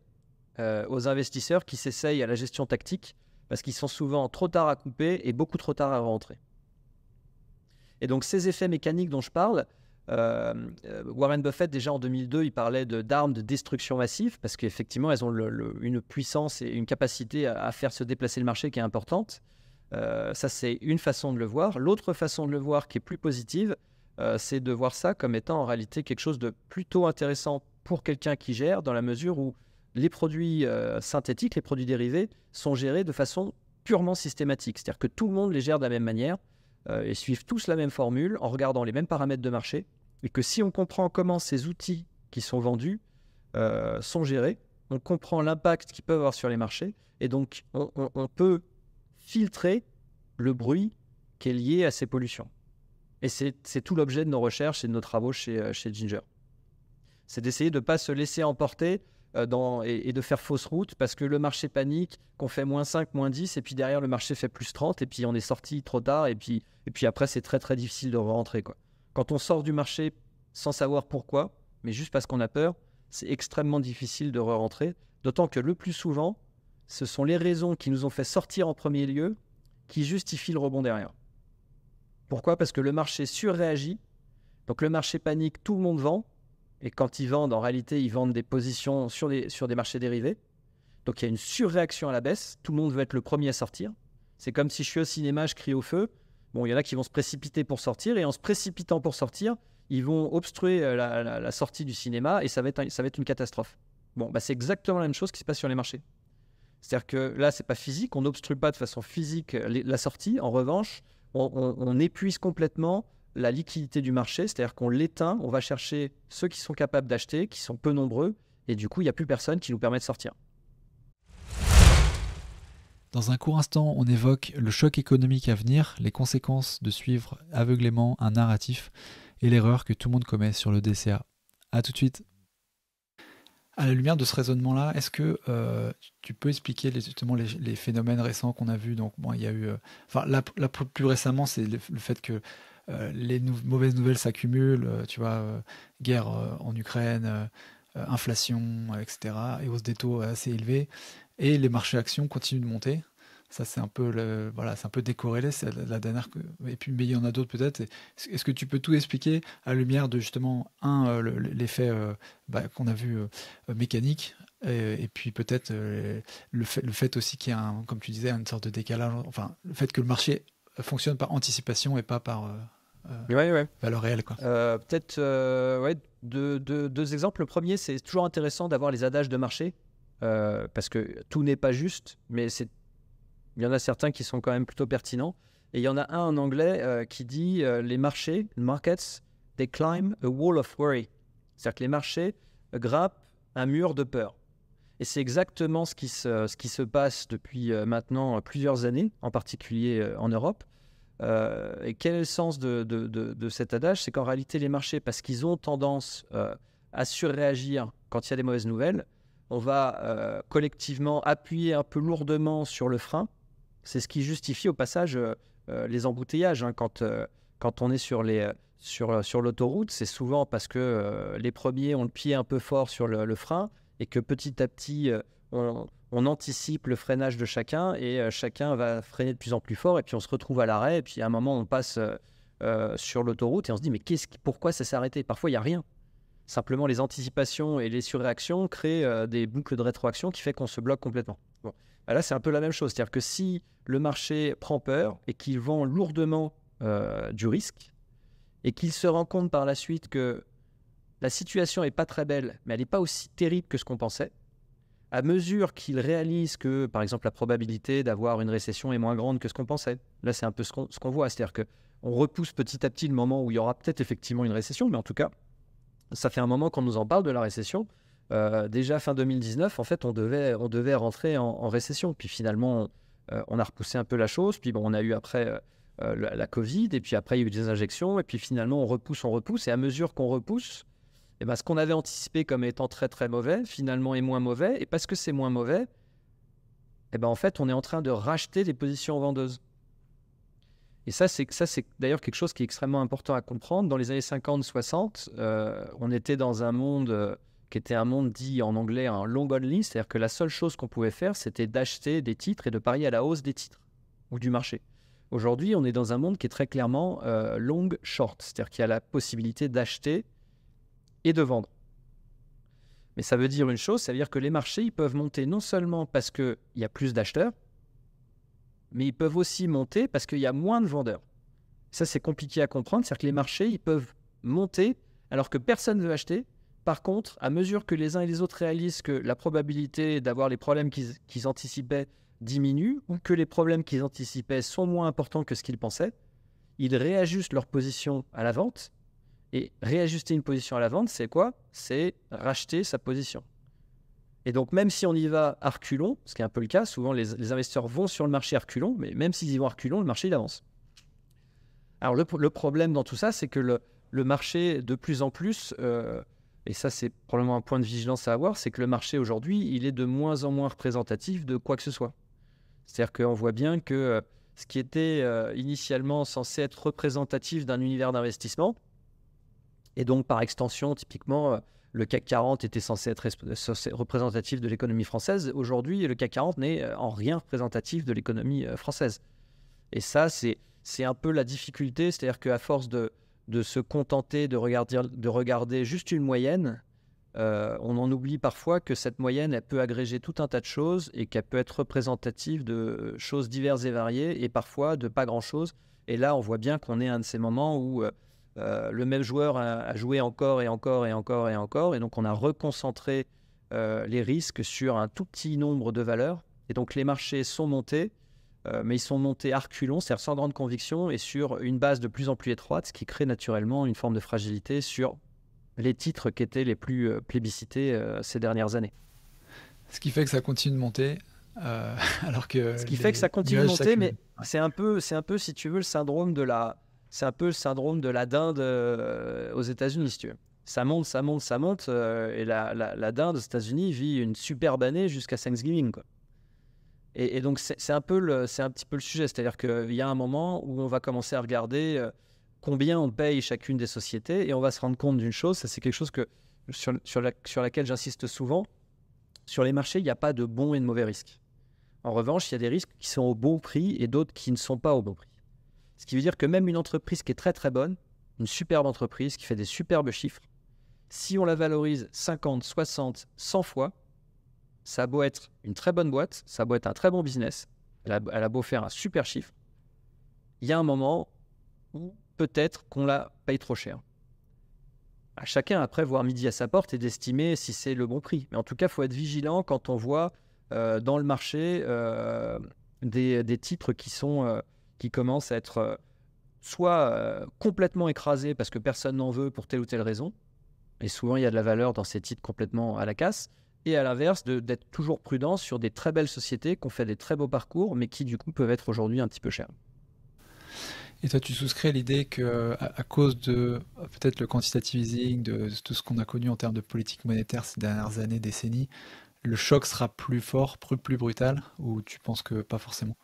aux investisseurs qui s'essayent à la gestion tactique, parce qu'ils sont souvent trop tard à couper et beaucoup trop tard à rentrer. Et donc ces effets mécaniques dont je parle, Warren Buffett, déjà en 2002, il parlait d'armes de destruction massive, parce qu'effectivement, elles ont une puissance et une capacité à faire se déplacer le marché qui est importante. Ça, c'est une façon de le voir. L'autre façon de le voir qui est plus positive, c'est de voir ça comme étant en réalité quelque chose de plutôt intéressant pour quelqu'un qui gère, dans la mesure où les produits synthétiques, les produits dérivés, sont gérés de façon purement systématique. C'est-à-dire que tout le monde les gère de la même manière et suivent tous la même formule en regardant les mêmes paramètres de marché. Et que si on comprend comment ces outils qui sont vendus sont gérés, on comprend l'impact qu'ils peuvent avoir sur les marchés. Et donc, on peut filtrer le bruit qui est lié à ces pollutions. Et c'est tout l'objet de nos recherches et de nos travaux chez Ginger. C'est d'essayer de ne pas se laisser emporter et de faire fausse route parce que le marché panique, qu'on fait moins 5, moins 10, et puis derrière le marché fait plus 30, et puis on est sorti trop tard, et puis après c'est très très difficile de rentrer, quoi. Quand on sort du marché sans savoir pourquoi, mais juste parce qu'on a peur, c'est extrêmement difficile de re-rentrer, d'autant que le plus souvent, ce sont les raisons qui nous ont fait sortir en premier lieu qui justifient le rebond derrière. Pourquoi ? Parce que le marché surréagit, donc le marché panique, tout le monde vend, et quand ils vendent, en réalité, ils vendent des positions sur des marchés dérivés. Donc il y a une surréaction à la baisse, tout le monde veut être le premier à sortir. C'est comme si je suis au cinéma, je crie au feu. Bon, il y en a qui vont se précipiter pour sortir, et en se précipitant pour sortir, ils vont obstruer la sortie du cinéma, et ça va être une catastrophe. Bon, c'est exactement la même chose qui se passe sur les marchés. C'est-à-dire que là, c'est pas physique, on n'obstrue pas de façon physique la sortie. En revanche, on épuise complètement la liquidité du marché, c'est-à-dire qu'on l'éteint, on va chercher ceux qui sont capables d'acheter, qui sont peu nombreux, et du coup, il n'y a plus personne qui nous permet de sortir. Dans un court instant, on évoque le choc économique à venir, les conséquences de suivre aveuglément un narratif et l'erreur que tout le monde commet sur le DCA. A tout de suite. À la lumière de ce raisonnement-là, est-ce que tu peux expliquer justement les phénomènes récents qu'on a vus? Donc, bon, il y a eu, là, plus récemment, c'est le fait que les mauvaises nouvelles s'accumulent, tu vois, guerre en Ukraine, inflation, etc., et hausse des taux assez élevés, et les marchés actions continuent de monter. Ça, c'est un peu c'est un peu décorrélé, c'est la dernière. Et puis, mais il y en a d'autres peut-être. Est-ce que tu peux tout expliquer à la lumière de justement l'effet qu'on a vu mécanique, et puis peut-être le fait aussi qu'il y a, comme tu disais, une sorte de décalage. Enfin, le fait que le marché fonctionne par anticipation et pas par valeur réelle, quoi. Peut-être deux exemples. Le premier, c'est toujours intéressant d'avoir les adages de marché, parce que tout n'est pas juste, mais il y en a certains qui sont quand même plutôt pertinents. Et il y en a un en anglais qui dit les marchés, markets, they climb a wall of worry. C'est-à-dire que les marchés grimpent un mur de peur. Et c'est exactement ce qui se passe depuis maintenant plusieurs années, en particulier en Europe. Et quel est le sens de cet adage? C'est qu'en réalité, les marchés, parce qu'ils ont tendance à surréagir quand il y a des mauvaises nouvelles, on va collectivement appuyer un peu lourdement sur le frein. C'est ce qui justifie au passage les embouteillages. Quand on est sur l'autoroute, c'est souvent parce que les premiers ont le pied un peu fort sur le frein, et que petit à petit, on anticipe le freinage de chacun, et chacun va freiner de plus en plus fort, et puis on se retrouve à l'arrêt, et puis à un moment, on passe sur l'autoroute, et on se dit, mais pourquoi ça s'est arrêté? Parfois, il n'y a rien. Simplement, les anticipations et les surréactions créent des boucles de rétroaction qui fait qu'on se bloque complètement. Bon. Là, c'est un peu la même chose. C'est-à-dire que si le marché prend peur et qu'il vend lourdement du risque, et qu'il se rend compte par la suite que la situation n'est pas très belle, mais elle n'est pas aussi terrible que ce qu'on pensait, à mesure qu'il réalise que, par exemple, la probabilité d'avoir une récession est moins grande que ce qu'on pensait, là, c'est un peu ce qu'on voit. C'est-à-dire qu'on repousse petit à petit le moment où il y aura peut-être effectivement une récession, mais en tout cas, ça fait un moment qu'on nous en parle de la récession. Déjà fin 2019, en fait, on devait rentrer en récession. Puis finalement, on a repoussé un peu la chose. Puis bon, on a eu après la Covid, et puis après, il y a eu des injections. Et puis finalement, on repousse. Et à mesure qu'on repousse, ce qu'on avait anticipé comme étant très très mauvais, finalement est moins mauvais. Et parce que c'est moins mauvais, en fait, on est en train de racheter des positions vendeuses. Et ça, c'est d'ailleurs quelque chose qui est extrêmement important à comprendre. Dans les années 50-60, on était dans un monde qui était un monde dit en anglais un long only, c'est-à-dire que la seule chose qu'on pouvait faire, c'était d'acheter des titres et de parier à la hausse des titres ou du marché. Aujourd'hui, on est dans un monde qui est très clairement long short, c'est-à-dire qu'il y a la possibilité d'acheter et de vendre. Mais ça veut dire une chose, ça veut dire que les marchés, ils peuvent monter non seulement parce qu'il y a plus d'acheteurs, mais ils peuvent aussi monter parce qu'il y a moins de vendeurs. Ça, c'est compliqué à comprendre. C'est-à-dire que les marchés, ils peuvent monter alors que personne ne veut acheter. Par contre, à mesure que les uns et les autres réalisent que la probabilité d'avoir les problèmes qu'ils anticipaient diminue, ou que les problèmes qu'ils anticipaient sont moins importants que ce qu'ils pensaient, ils réajustent leur position à la vente. Et réajuster une position à la vente, c'est quoi? C'est racheter sa position. Et donc, même si on y va à reculons, ce qui est un peu le cas, souvent les investisseurs vont sur le marché à reculons, mais même s'ils y vont à reculons, le marché il avance. Alors, le problème dans tout ça, c'est que le marché, de plus en plus, et ça c'est probablement un point de vigilance à avoir, c'est que le marché aujourd'hui, il est de moins en moins représentatif de quoi que ce soit. C'est-à-dire qu'on voit bien que ce qui était initialement censé être représentatif d'un univers d'investissement, et donc par extension, typiquement, le CAC 40 était censé être représentatif de l'économie française. Aujourd'hui, le CAC 40 n'est en rien représentatif de l'économie française. Et ça, c'est un peu la difficulté, c'est-à-dire qu'à force de se contenter de regarder juste une moyenne, on en oublie parfois que cette moyenne, elle peut agréger tout un tas de choses et qu'elle peut être représentative de choses diverses et variées et parfois de pas grand-chose. Et là, on voit bien qu'on est à un de ces moments où le même joueur a joué encore et encore et encore et encore. Et donc, on a reconcentré les risques sur un tout petit nombre de valeurs. Et donc, les marchés sont montés, mais ils sont montés à reculons, c'est-à-dire sans grande conviction, et sur une base de plus en plus étroite, ce qui crée naturellement une forme de fragilité sur les titres qui étaient les plus plébiscités ces dernières années. Ce qui fait que ça continue de monter, alors que Ce qui fait que ça continue de monter, mais c'est un peu, si tu veux, le syndrome de la dinde aux États-Unis, si tu veux. Ça monte, ça monte, ça monte, et la dinde aux États-Unis vit une superbe année jusqu'à Thanksgiving, quoi. Et donc, c'est un petit peu le sujet. C'est-à-dire qu'il y a un moment où on va commencer à regarder combien on paye chacune des sociétés et on va se rendre compte d'une chose. Ça, c'est quelque chose sur laquelle j'insiste souvent. Sur les marchés, il n'y a pas de bons et de mauvais risques. En revanche, il y a des risques qui sont au bon prix et d'autres qui ne sont pas au bon prix. Ce qui veut dire que même une entreprise qui est très très bonne, une superbe entreprise qui fait des superbes chiffres, si on la valorise 50, 60, 100 fois, ça a beau être une très bonne boîte, ça a beau être un très bon business, elle a beau faire un super chiffre, il y a un moment où peut-être qu'on la paye trop cher. À chacun après voir midi à sa porte et d'estimer si c'est le bon prix. Mais en tout cas, il faut être vigilant quand on voit dans le marché des titres qui commencent à être soit complètement écrasés parce que personne n'en veut pour telle ou telle raison, et souvent il y a de la valeur dans ces titres complètement à la casse, et à l'inverse, d'être toujours prudent sur des très belles sociétés qui ont fait des très beaux parcours, mais qui du coup peuvent être aujourd'hui un petit peu chères. Et toi, tu souscris à l'idée qu'à cause de peut-être le quantitative easing, de tout ce qu'on a connu en termes de politique monétaire ces dernières années, décennies, le choc sera plus fort, plus brutal, ou tu penses que pas forcément?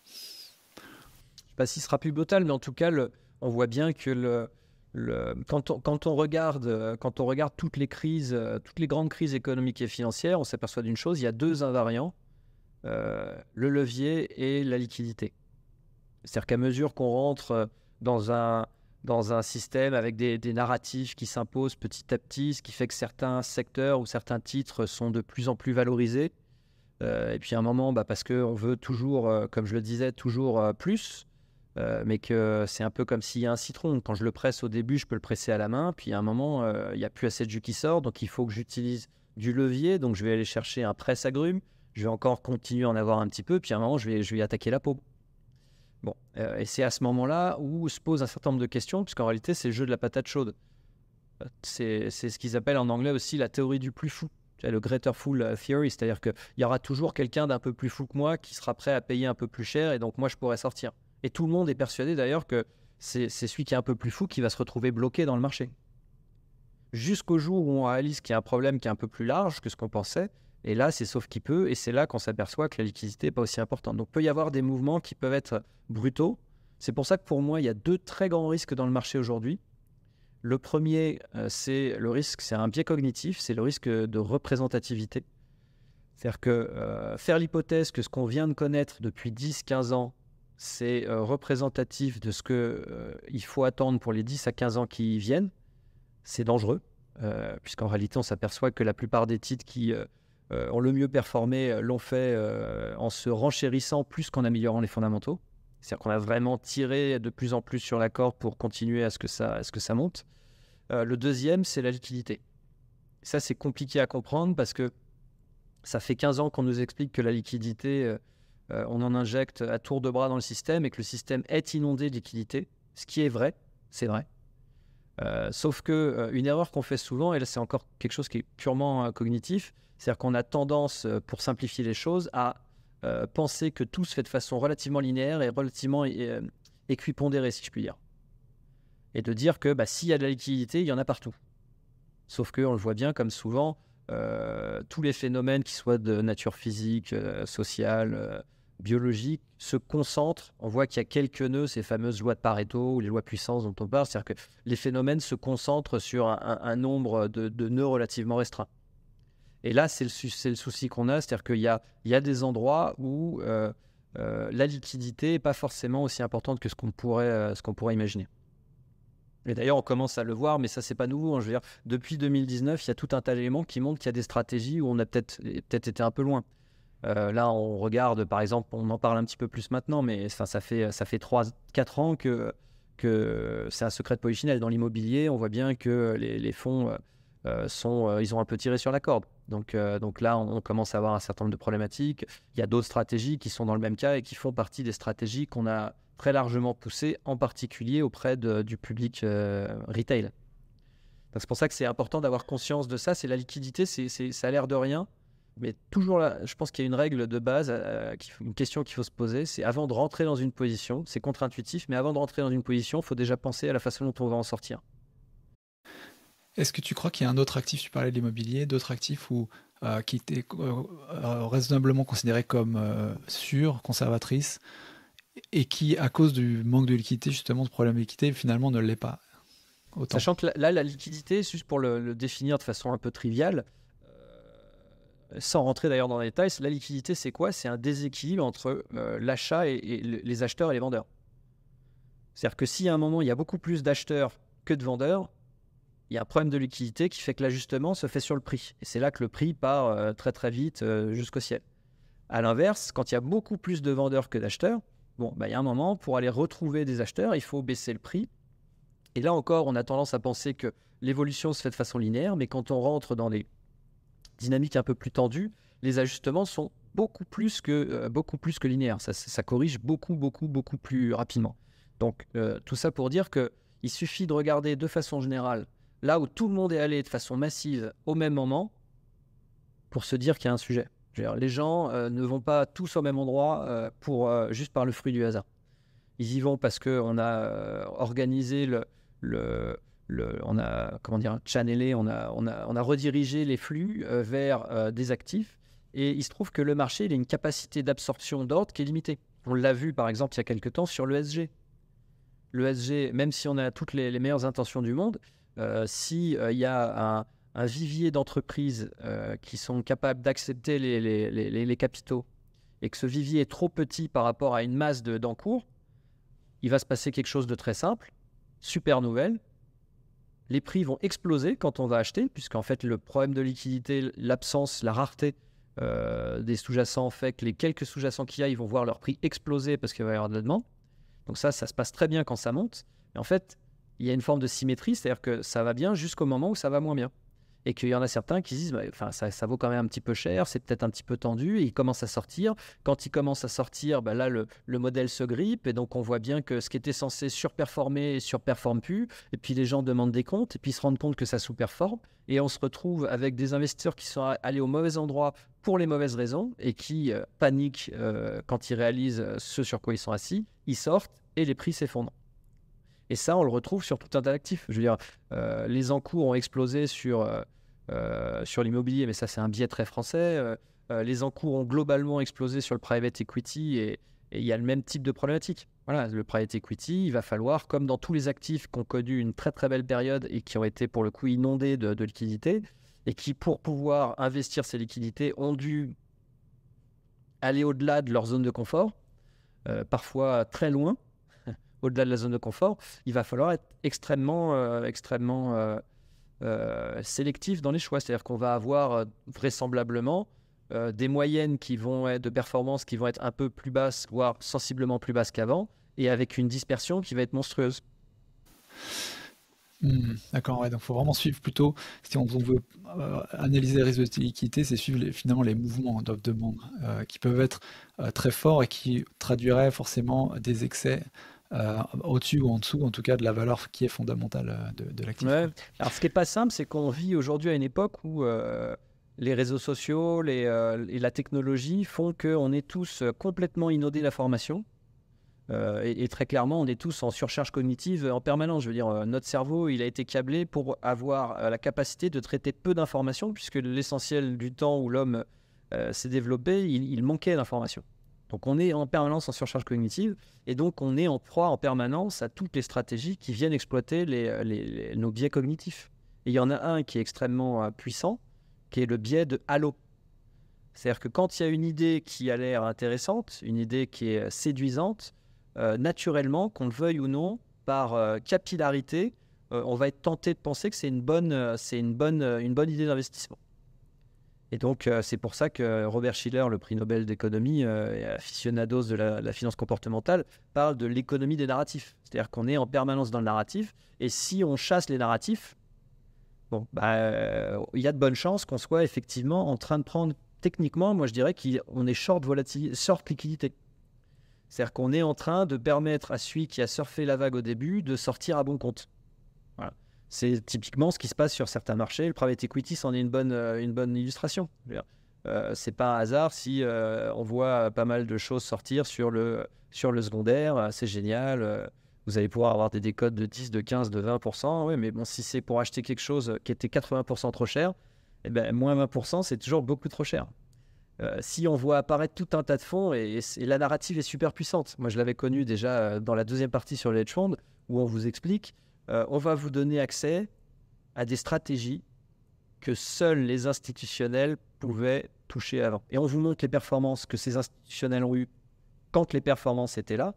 Je ne sais pas s'il sera plus brutal, mais en tout cas, on voit bien que quand on regarde toutes les crises, toutes les grandes crises économiques et financières, on s'aperçoit d'une chose, il y a deux invariants, le levier et la liquidité. C'est-à-dire qu'à mesure qu'on rentre dans un système avec des narratifs qui s'imposent petit à petit, ce qui fait que certains secteurs ou certains titres sont de plus en plus valorisés, et puis à un moment, parce qu'on veut toujours, comme je le disais, toujours plus, mais que c'est un peu comme s'il y a un citron. Quand je le presse au début, je peux le presser à la main, puis à un moment, il n'y a plus assez de jus qui sort, donc il faut que j'utilise du levier, donc je vais aller chercher un presse-agrumes, je vais encore continuer à en avoir un petit peu, puis à un moment, je vais y attaquer la peau. Bon, et c'est à ce moment-là où se pose un certain nombre de questions, puisqu'en réalité, c'est le jeu de la patate chaude. C'est ce qu'ils appellent en anglais aussi la théorie du plus fou, le greater fool theory, c'est-à-dire qu'il y aura toujours quelqu'un d'un peu plus fou que moi qui sera prêt à payer un peu plus cher, et donc moi, je pourrais sortir. Et tout le monde est persuadé d'ailleurs que c'est celui qui est un peu plus fou qui va se retrouver bloqué dans le marché. Jusqu'au jour où on réalise qu'il y a un problème qui est un peu plus large que ce qu'on pensait, et là, c'est sauf qui peut, et c'est là qu'on s'aperçoit que la liquidité n'est pas aussi importante. Donc, il peut y avoir des mouvements qui peuvent être brutaux. C'est pour ça que pour moi, il y a deux très grands risques dans le marché aujourd'hui. Le premier, c'est un biais cognitif, c'est le risque de représentativité. C'est-à-dire que faire l'hypothèse que ce qu'on vient de connaître depuis 10-15 ans, c'est représentatif de ce qu'il faut attendre pour les 10 à 15 ans qui viennent, c'est dangereux, puisqu'en réalité, on s'aperçoit que la plupart des titres qui ont le mieux performé l'ont fait en se renchérissant plus qu'en améliorant les fondamentaux. C'est-à-dire qu'on a vraiment tiré de plus en plus sur la corde pour continuer à ce que ça monte. Le deuxième, c'est la liquidité. Ça, c'est compliqué à comprendre parce que ça fait 15 ans qu'on nous explique que la liquidité, on en injecte à tour de bras dans le système et que le système est inondé de liquidité, ce qui est vrai, c'est vrai. Sauf qu'une erreur qu'on fait souvent, et là c'est encore quelque chose qui est purement cognitif, c'est-à-dire qu'on a tendance, pour simplifier les choses, à penser que tout se fait de façon relativement linéaire et relativement équipondérée, si je puis dire. Et de dire que s'il y a de la liquidité, il y en a partout. Sauf qu'on le voit bien, comme souvent, tous les phénomènes, qui soient de nature physique, sociale, biologique, se concentrent. On voit qu'il y a quelques nœuds, ces fameuses lois de Pareto ou les lois de puissance dont on parle, c'est-à-dire que les phénomènes se concentrent sur un nombre de nœuds relativement restreint. Et là, c'est le souci qu'on a, c'est-à-dire qu'il y a des endroits où la liquidité n'est pas forcément aussi importante que ce qu'on pourrait imaginer. Et d'ailleurs, on commence à le voir, mais ça, c'est pas nouveau. Je veux dire, depuis 2019, il y a tout un tas d'éléments qui montrent qu'il y a des stratégies où on a peut-être été un peu loin. Là, on regarde, par exemple, on en parle un petit peu plus maintenant, mais ça fait 3-4 ans que c'est un secret de polichinelle. Dans l'immobilier, on voit bien que les fonds ils ont un peu tiré sur la corde. Donc là, on commence à avoir un certain nombre de problématiques. Il y a d'autres stratégies qui sont dans le même cas et qui font partie des stratégies qu'on a très largement poussées, en particulier auprès du public retail. Donc c'est pour ça que c'est important d'avoir conscience de ça. C'est la liquidité, ça a l'air de rien. Mais toujours là, je pense qu'il y a une règle de base, une question qu'il faut se poser, c'est avant de rentrer dans une position, c'est contre-intuitif, mais avant de rentrer dans une position, il faut déjà penser à la façon dont on va en sortir. Est-ce que tu crois qu'il y a un autre actif, tu parlais de l'immobilier, d'autres actifs qui étaient raisonnablement considérés comme sûrs, conservatrices, et qui, à cause du manque de liquidité, justement, de problème de liquidité, finalement ne l'est pas autant? Sachant que là, la liquidité, juste pour le définir de façon un peu triviale, sans rentrer d'ailleurs dans les détails, la liquidité, c'est quoi? C'est un déséquilibre entre l'achat et les acheteurs et les vendeurs. C'est-à-dire que si à un moment, il y a beaucoup plus d'acheteurs que de vendeurs, il y a un problème de liquidité qui fait que l'ajustement se fait sur le prix. Et c'est là que le prix part très très vite jusqu'au ciel. À l'inverse, quand il y a beaucoup plus de vendeurs que d'acheteurs, il y a un moment, pour aller retrouver des acheteurs, il faut baisser le prix. Et là encore, on a tendance à penser que l'évolution se fait de façon linéaire, mais quand on rentre dans des dynamiques un peu plus tendues, les ajustements sont beaucoup plus que linéaires. Ça corrige beaucoup plus rapidement. Donc, tout ça pour dire qu'il suffit de regarder de façon générale là où tout le monde est allé de façon massive au même moment pour se dire qu'il y a un sujet. Je veux dire, les gens ne vont pas tous au même endroit juste par le fruit du hasard. Ils y vont parce qu'on a organisé on a channelé, on a redirigé les flux vers des actifs. Et il se trouve que le marché, il a une capacité d'absorption d'ordre qui est limitée. On l'a vu par exemple il y a quelques temps sur l'ESG. L'ESG, même si on a toutes les meilleures intentions du monde, s'il y a un vivier d'entreprises qui sont capables d'accepter les capitaux et que ce vivier est trop petit par rapport à une masse d'encours, il va se passer quelque chose de très simple, super nouvelle. Les prix vont exploser quand on va acheter, puisqu'en fait le problème de liquidité, l'absence, la rareté des sous-jacents fait que les quelques sous-jacents qu'il y a, ils vont voir leur prix exploser parce qu'il va y avoir de la demande. Donc ça se passe très bien quand ça monte. Mais en fait, il y a une forme de symétrie, c'est-à-dire que ça va bien jusqu'au moment où ça va moins bien. Et qu'il y en a certains qui se disent, ça vaut quand même un petit peu cher, c'est peut-être un petit peu tendu, et ils commencent à sortir. Quand ils commencent à sortir, là, le modèle se grippe, et donc on voit bien que ce qui était censé surperformer, surperforme plus, et puis les gens demandent des comptes, et puis ils se rendent compte que ça sous-performe, et on se retrouve avec des investisseurs qui sont allés au mauvais endroit pour les mauvaises raisons, et qui paniquent quand ils réalisent ce sur quoi ils sont assis, ils sortent, et les prix s'effondrent. Et ça, on le retrouve sur tout un tas d'actifs. Je veux dire, les encours ont explosé sur l'immobilier, mais ça, c'est un biais très français. Les encours ont globalement explosé sur le private equity et il y a le même type de problématique. Voilà, le private equity, il va falloir, comme dans tous les actifs qui ont connu une très très belle période et qui ont été pour le coup inondés de liquidités et qui, pour pouvoir investir ces liquidités, ont dû aller au-delà de leur zone de confort, parfois très loin. Au-delà de la zone de confort, il va falloir être extrêmement sélectif dans les choix. C'est-à-dire qu'on va avoir vraisemblablement des moyennes qui vont être de performance qui vont être un peu plus basses, voire sensiblement plus basses qu'avant, et avec une dispersion qui va être monstrueuse. D'accord, ouais, donc il faut vraiment suivre plutôt, si on veut analyser les risques de liquidité, c'est suivre finalement les mouvements d'offre-demande qui peuvent être très forts et qui traduiraient forcément des excès au-dessus ou en dessous, en tout cas, de la valeur qui est fondamentale de l'actif. Ouais. Alors, ce qui n'est pas simple, c'est qu'on vit aujourd'hui à une époque où les réseaux sociaux et la technologie font qu'on est tous complètement inondés d'informations. Et très clairement, on est tous en surcharge cognitive en permanence. Je veux dire, notre cerveau, il a été câblé pour avoir la capacité de traiter peu d'informations, puisque l'essentiel du temps où l'homme s'est développé, il manquait d'informations. Donc on est en permanence en surcharge cognitive, et donc on est en proie en permanence à toutes les stratégies qui viennent exploiter nos biais cognitifs. Et il y en a un qui est extrêmement puissant, qui est le biais de halo. C'est-à-dire que quand il y a une idée qui a l'air intéressante, une idée qui est séduisante, naturellement, qu'on le veuille ou non, par capillarité, on va être tenté de penser que c'est une bonne idée d'investissement. Et donc, c'est pour ça que Robert Shiller, le prix Nobel d'économie, et aficionados de la finance comportementale, parle de l'économie des narratifs. C'est-à-dire qu'on est en permanence dans le narratif, et si on chasse les narratifs, bon, il y a de bonnes chances qu'on soit effectivement en train de prendre, techniquement, moi je dirais qu'on est short liquidité. C'est-à-dire qu'on est en train de permettre à celui qui a surfé la vague au début de sortir à bon compte. Voilà. C'est typiquement ce qui se passe sur certains marchés. Le private equity, c'en est une bonne illustration. C'est pas un hasard si on voit pas mal de choses sortir sur le secondaire. C'est génial. Vous allez pouvoir avoir des décotes de 10, de 15, de 20%. Oui, mais bon, si c'est pour acheter quelque chose qui était 80% trop cher, eh ben, moins 20%, c'est toujours beaucoup trop cher. Si on voit apparaître tout un tas de fonds, et la narrative est super puissante. Moi, je l'avais connu déjà dans la deuxième partie sur les hedge funds, où on vous explique, on va vous donner accès à des stratégies que seuls les institutionnels pouvaient toucher avant. Et on vous montre les performances que ces institutionnels ont eues quand les performances étaient là.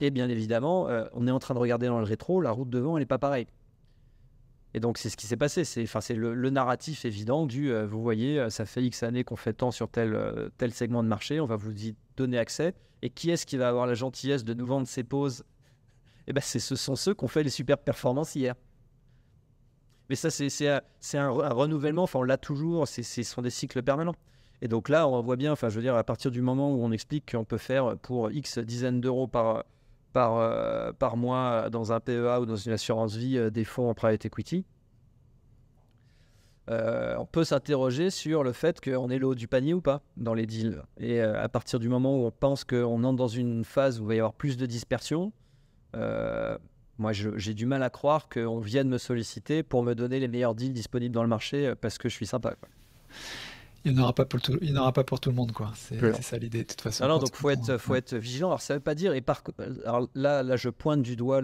Et bien évidemment, on est en train de regarder dans le rétro, la route devant, elle n'est pas pareille. Et donc, c'est ce qui s'est passé. C'est le narratif évident du vous voyez, ça fait X années qu'on fait tant sur tel segment de marché, on va vous y donner accès. Et qui est-ce qui va avoir la gentillesse de nous vendre ces pauses? Eh ben, ce sont ceux qui ont fait les super performances hier. Mais ça, c'est un renouvellement. Enfin, on l'a toujours. Ce sont des cycles permanents. Et donc là, on voit bien, enfin, je veux dire, à partir du moment où on explique qu'on peut faire pour X dizaines d'euros par mois dans un PEA ou dans une assurance vie des fonds en private equity, on peut s'interroger sur le fait qu'on est le haut du panier ou pas dans les deals. Et à partir du moment où on pense qu'on entre dans une phase où il va y avoir plus de dispersion, moi j'ai du mal à croire qu'on vienne me solliciter pour me donner les meilleurs deals disponibles dans le marché parce que je suis sympa, quoi. Il n'y en aura pas pour tout le monde, quoi. C'est ça l'idée, de toute façon. Non, donc faut être vigilant. Alors ça veut pas dire, alors là je pointe du doigt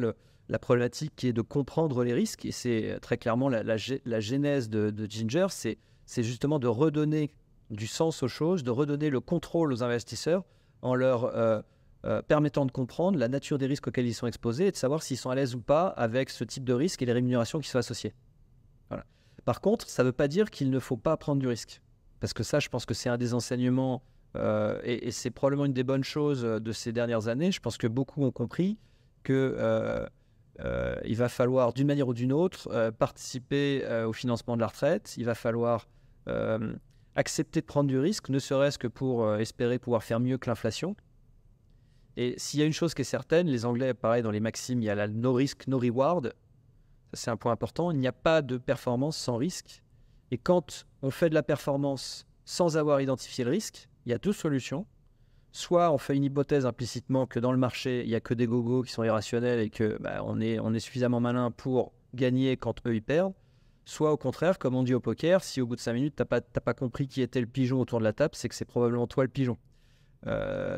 la problématique qui est de comprendre les risques, et c'est très clairement la genèse de Ginger, c'est justement de redonner du sens aux choses, de redonner le contrôle aux investisseurs en leur permettant de comprendre la nature des risques auxquels ils sont exposés et de savoir s'ils sont à l'aise ou pas avec ce type de risque et les rémunérations qui sont associées. Voilà. Par contre, ça ne veut pas dire qu'il ne faut pas prendre du risque. Parce que ça, je pense que c'est un des enseignements et c'est probablement une des bonnes choses de ces dernières années. Je pense que beaucoup ont compris que il va falloir, d'une manière ou d'une autre, participer au financement de la retraite. Il va falloir accepter de prendre du risque, ne serait-ce que pour espérer pouvoir faire mieux que l'inflation. Et s'il y a une chose qui est certaine, les Anglais, pareil, dans les maximes, il y a la no risk, no reward. Ça, c'est un point important. Il n'y a pas de performance sans risque. Et quand on fait de la performance sans avoir identifié le risque, il y a deux solutions. Soit on fait une hypothèse implicitement que dans le marché, il n'y a que des gogos qui sont irrationnels et que on est suffisamment malin pour gagner quand eux, ils perdent. Soit au contraire, comme on dit au poker, si au bout de 5 minutes, tu n'as pas compris qui était le pigeon autour de la table, c'est que c'est probablement toi le pigeon.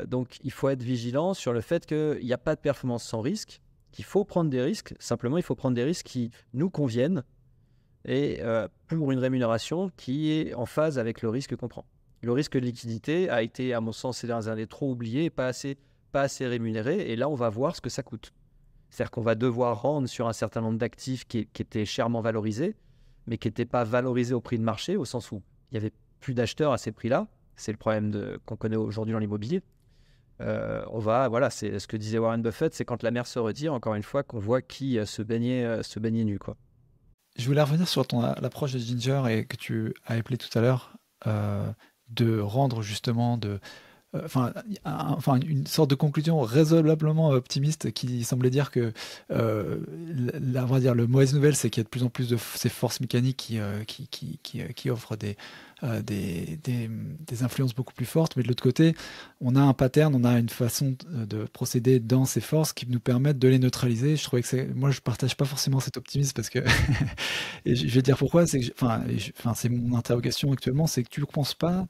Donc il faut être vigilant sur le fait qu'il n'y a pas de performance sans risque, qu'il faut prendre des risques. Simplement, il faut prendre des risques qui nous conviennent et pour une rémunération qui est en phase avec le risque qu'on prend. Le risque de liquidité a été, à mon sens, ces dernières années trop oublié et pas assez rémunéré. Et là, on va voir ce que ça coûte. C'est-à-dire qu'on va devoir rendre sur un certain nombre d'actifs qui étaient chèrement valorisés, mais qui n'étaient pas valorisés au prix de marché, au sens où il n'y avait plus d'acheteurs à ces prix-là. C'est le problème qu'on connaît aujourd'hui dans l'immobilier. C'est ce que disait Warren Buffett, c'est quand la mer se retire, encore une fois, qu'on voit qui se baignait nu, quoi. Je voulais revenir sur l'approche de Ginger et que tu as appelé tout à l'heure, de rendre justement une sorte de conclusion raisonnablement optimiste qui semblait dire que on va dire, le mauvaise nouvelle, c'est qu'il y a de plus en plus de ces forces mécaniques qui offrent des influences beaucoup plus fortes, mais de l'autre côté, on a un pattern, on a une façon de procéder dans ces forces qui nous permettent de les neutraliser. Je trouvais que moi, je partage pas forcément cet optimisme parce que, et je vais te dire pourquoi, c'est mon interrogation actuellement, c'est que tu ne penses pas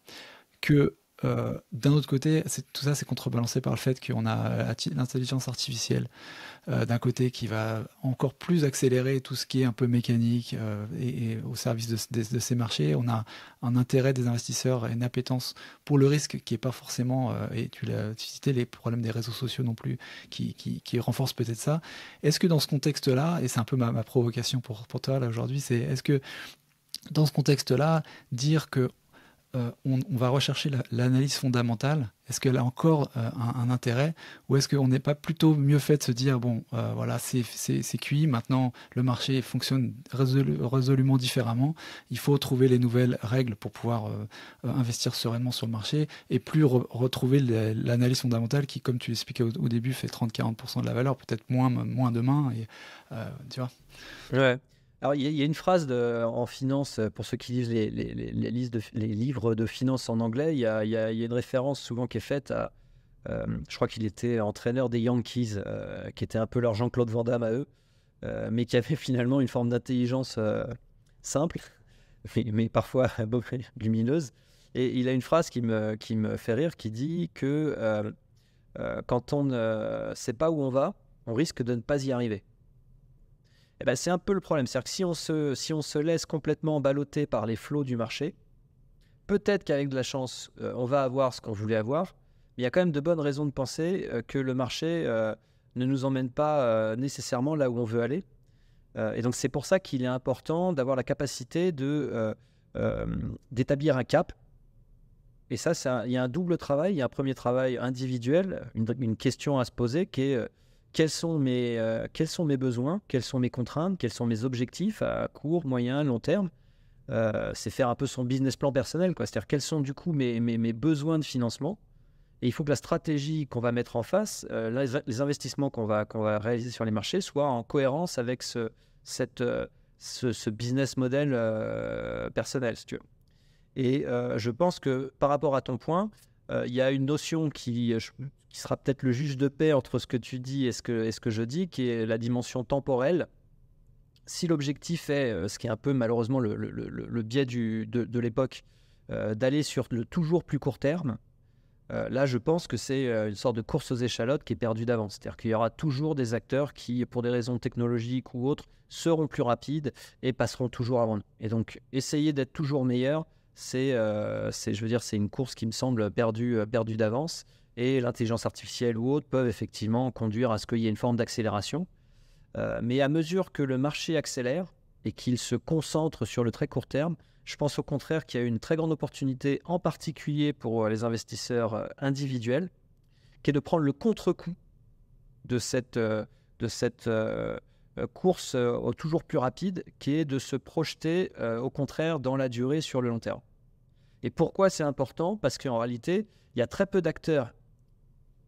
que d'un autre côté, tout ça c'est contrebalancé par le fait qu'on a l'intelligence artificielle d'un côté qui va encore plus accélérer tout ce qui est un peu mécanique et au service de ces marchés. On a un intérêt des investisseurs et une appétence pour le risque qui n'est pas forcément, et tu citais les problèmes des réseaux sociaux non plus, qui renforcent peut-être ça. Est-ce que dans ce contexte-là, et c'est un peu ma provocation pour toi là aujourd'hui, est-ce que dans ce contexte-là, dire que on va rechercher l'analyse fondamentale? Est-ce qu'elle a encore un intérêt? Ou est-ce qu'on n'est pas plutôt mieux fait de se dire, bon, voilà, c'est cuit, maintenant le marché fonctionne résolument différemment, il faut trouver les nouvelles règles pour pouvoir investir sereinement sur le marché, et plus retrouver l'analyse fondamentale qui, comme tu l'expliquais au début, fait 30-40% de la valeur, peut-être moins demain, et, tu vois. Ouais. Alors, il y a une phrase en finance, pour ceux qui lisent les livres de finance en anglais, il y a une référence souvent qui est faite à, je crois qu'il était entraîneur des Yankees, qui était un peu leur Jean-Claude Van Damme à eux, mais qui avait finalement une forme d'intelligence simple, mais parfois lumineuse. Et il a une phrase qui me fait rire, qui dit que quand on ne sait pas où on va, on risque de ne pas y arriver. Eh ben, c'est un peu le problème. C'est-à-dire que si on se laisse complètement balloter par les flots du marché, peut-être qu'avec de la chance, on va avoir ce qu'on voulait avoir, mais il y a quand même de bonnes raisons de penser que le marché ne nous emmène pas nécessairement là où on veut aller. Et donc, c'est pour ça qu'il est important d'avoir la capacité d'établir un cap. Et ça, il y a un double travail. Il y a un premier travail individuel, une question à se poser qui est... Quels sont mes besoins, quelles sont mes contraintes, quels sont mes objectifs à court, moyen, long terme. C'est faire un peu son business plan personnel, quoi. C'est-à-dire quels sont du coup mes besoins de financement. Et il faut que la stratégie qu'on va mettre en face, les investissements qu'on va réaliser sur les marchés, soient en cohérence avec ce business model personnel, si tu veux. Et je pense que par rapport à ton point, il y a une notion qui sera peut-être le juge de paix entre ce que tu dis et ce que je dis, qui est la dimension temporelle. Si l'objectif est, ce qui est un peu malheureusement le biais de l'époque, d'aller sur le toujours plus court terme, là je pense que c'est une sorte de course aux échalotes qui est perdue d'avance. C'est-à-dire qu'il y aura toujours des acteurs qui, pour des raisons technologiques ou autres, seront plus rapides et passeront toujours avant nous. Et donc, essayer d'être toujours meilleur, c'est une course qui me semble perdue d'avance. Et l'intelligence artificielle ou autre peuvent effectivement conduire à ce qu'il y ait une forme d'accélération. Mais à mesure que le marché accélère et qu'il se concentre sur le très court terme, je pense au contraire qu'il y a une très grande opportunité, en particulier pour les investisseurs individuels, qui est de prendre le contre-coup de cette course au toujours plus rapide, qui est de se projeter au contraire dans la durée sur le long terme. Et pourquoi c'est important? Parce qu'en réalité, il y a très peu d'acteurs,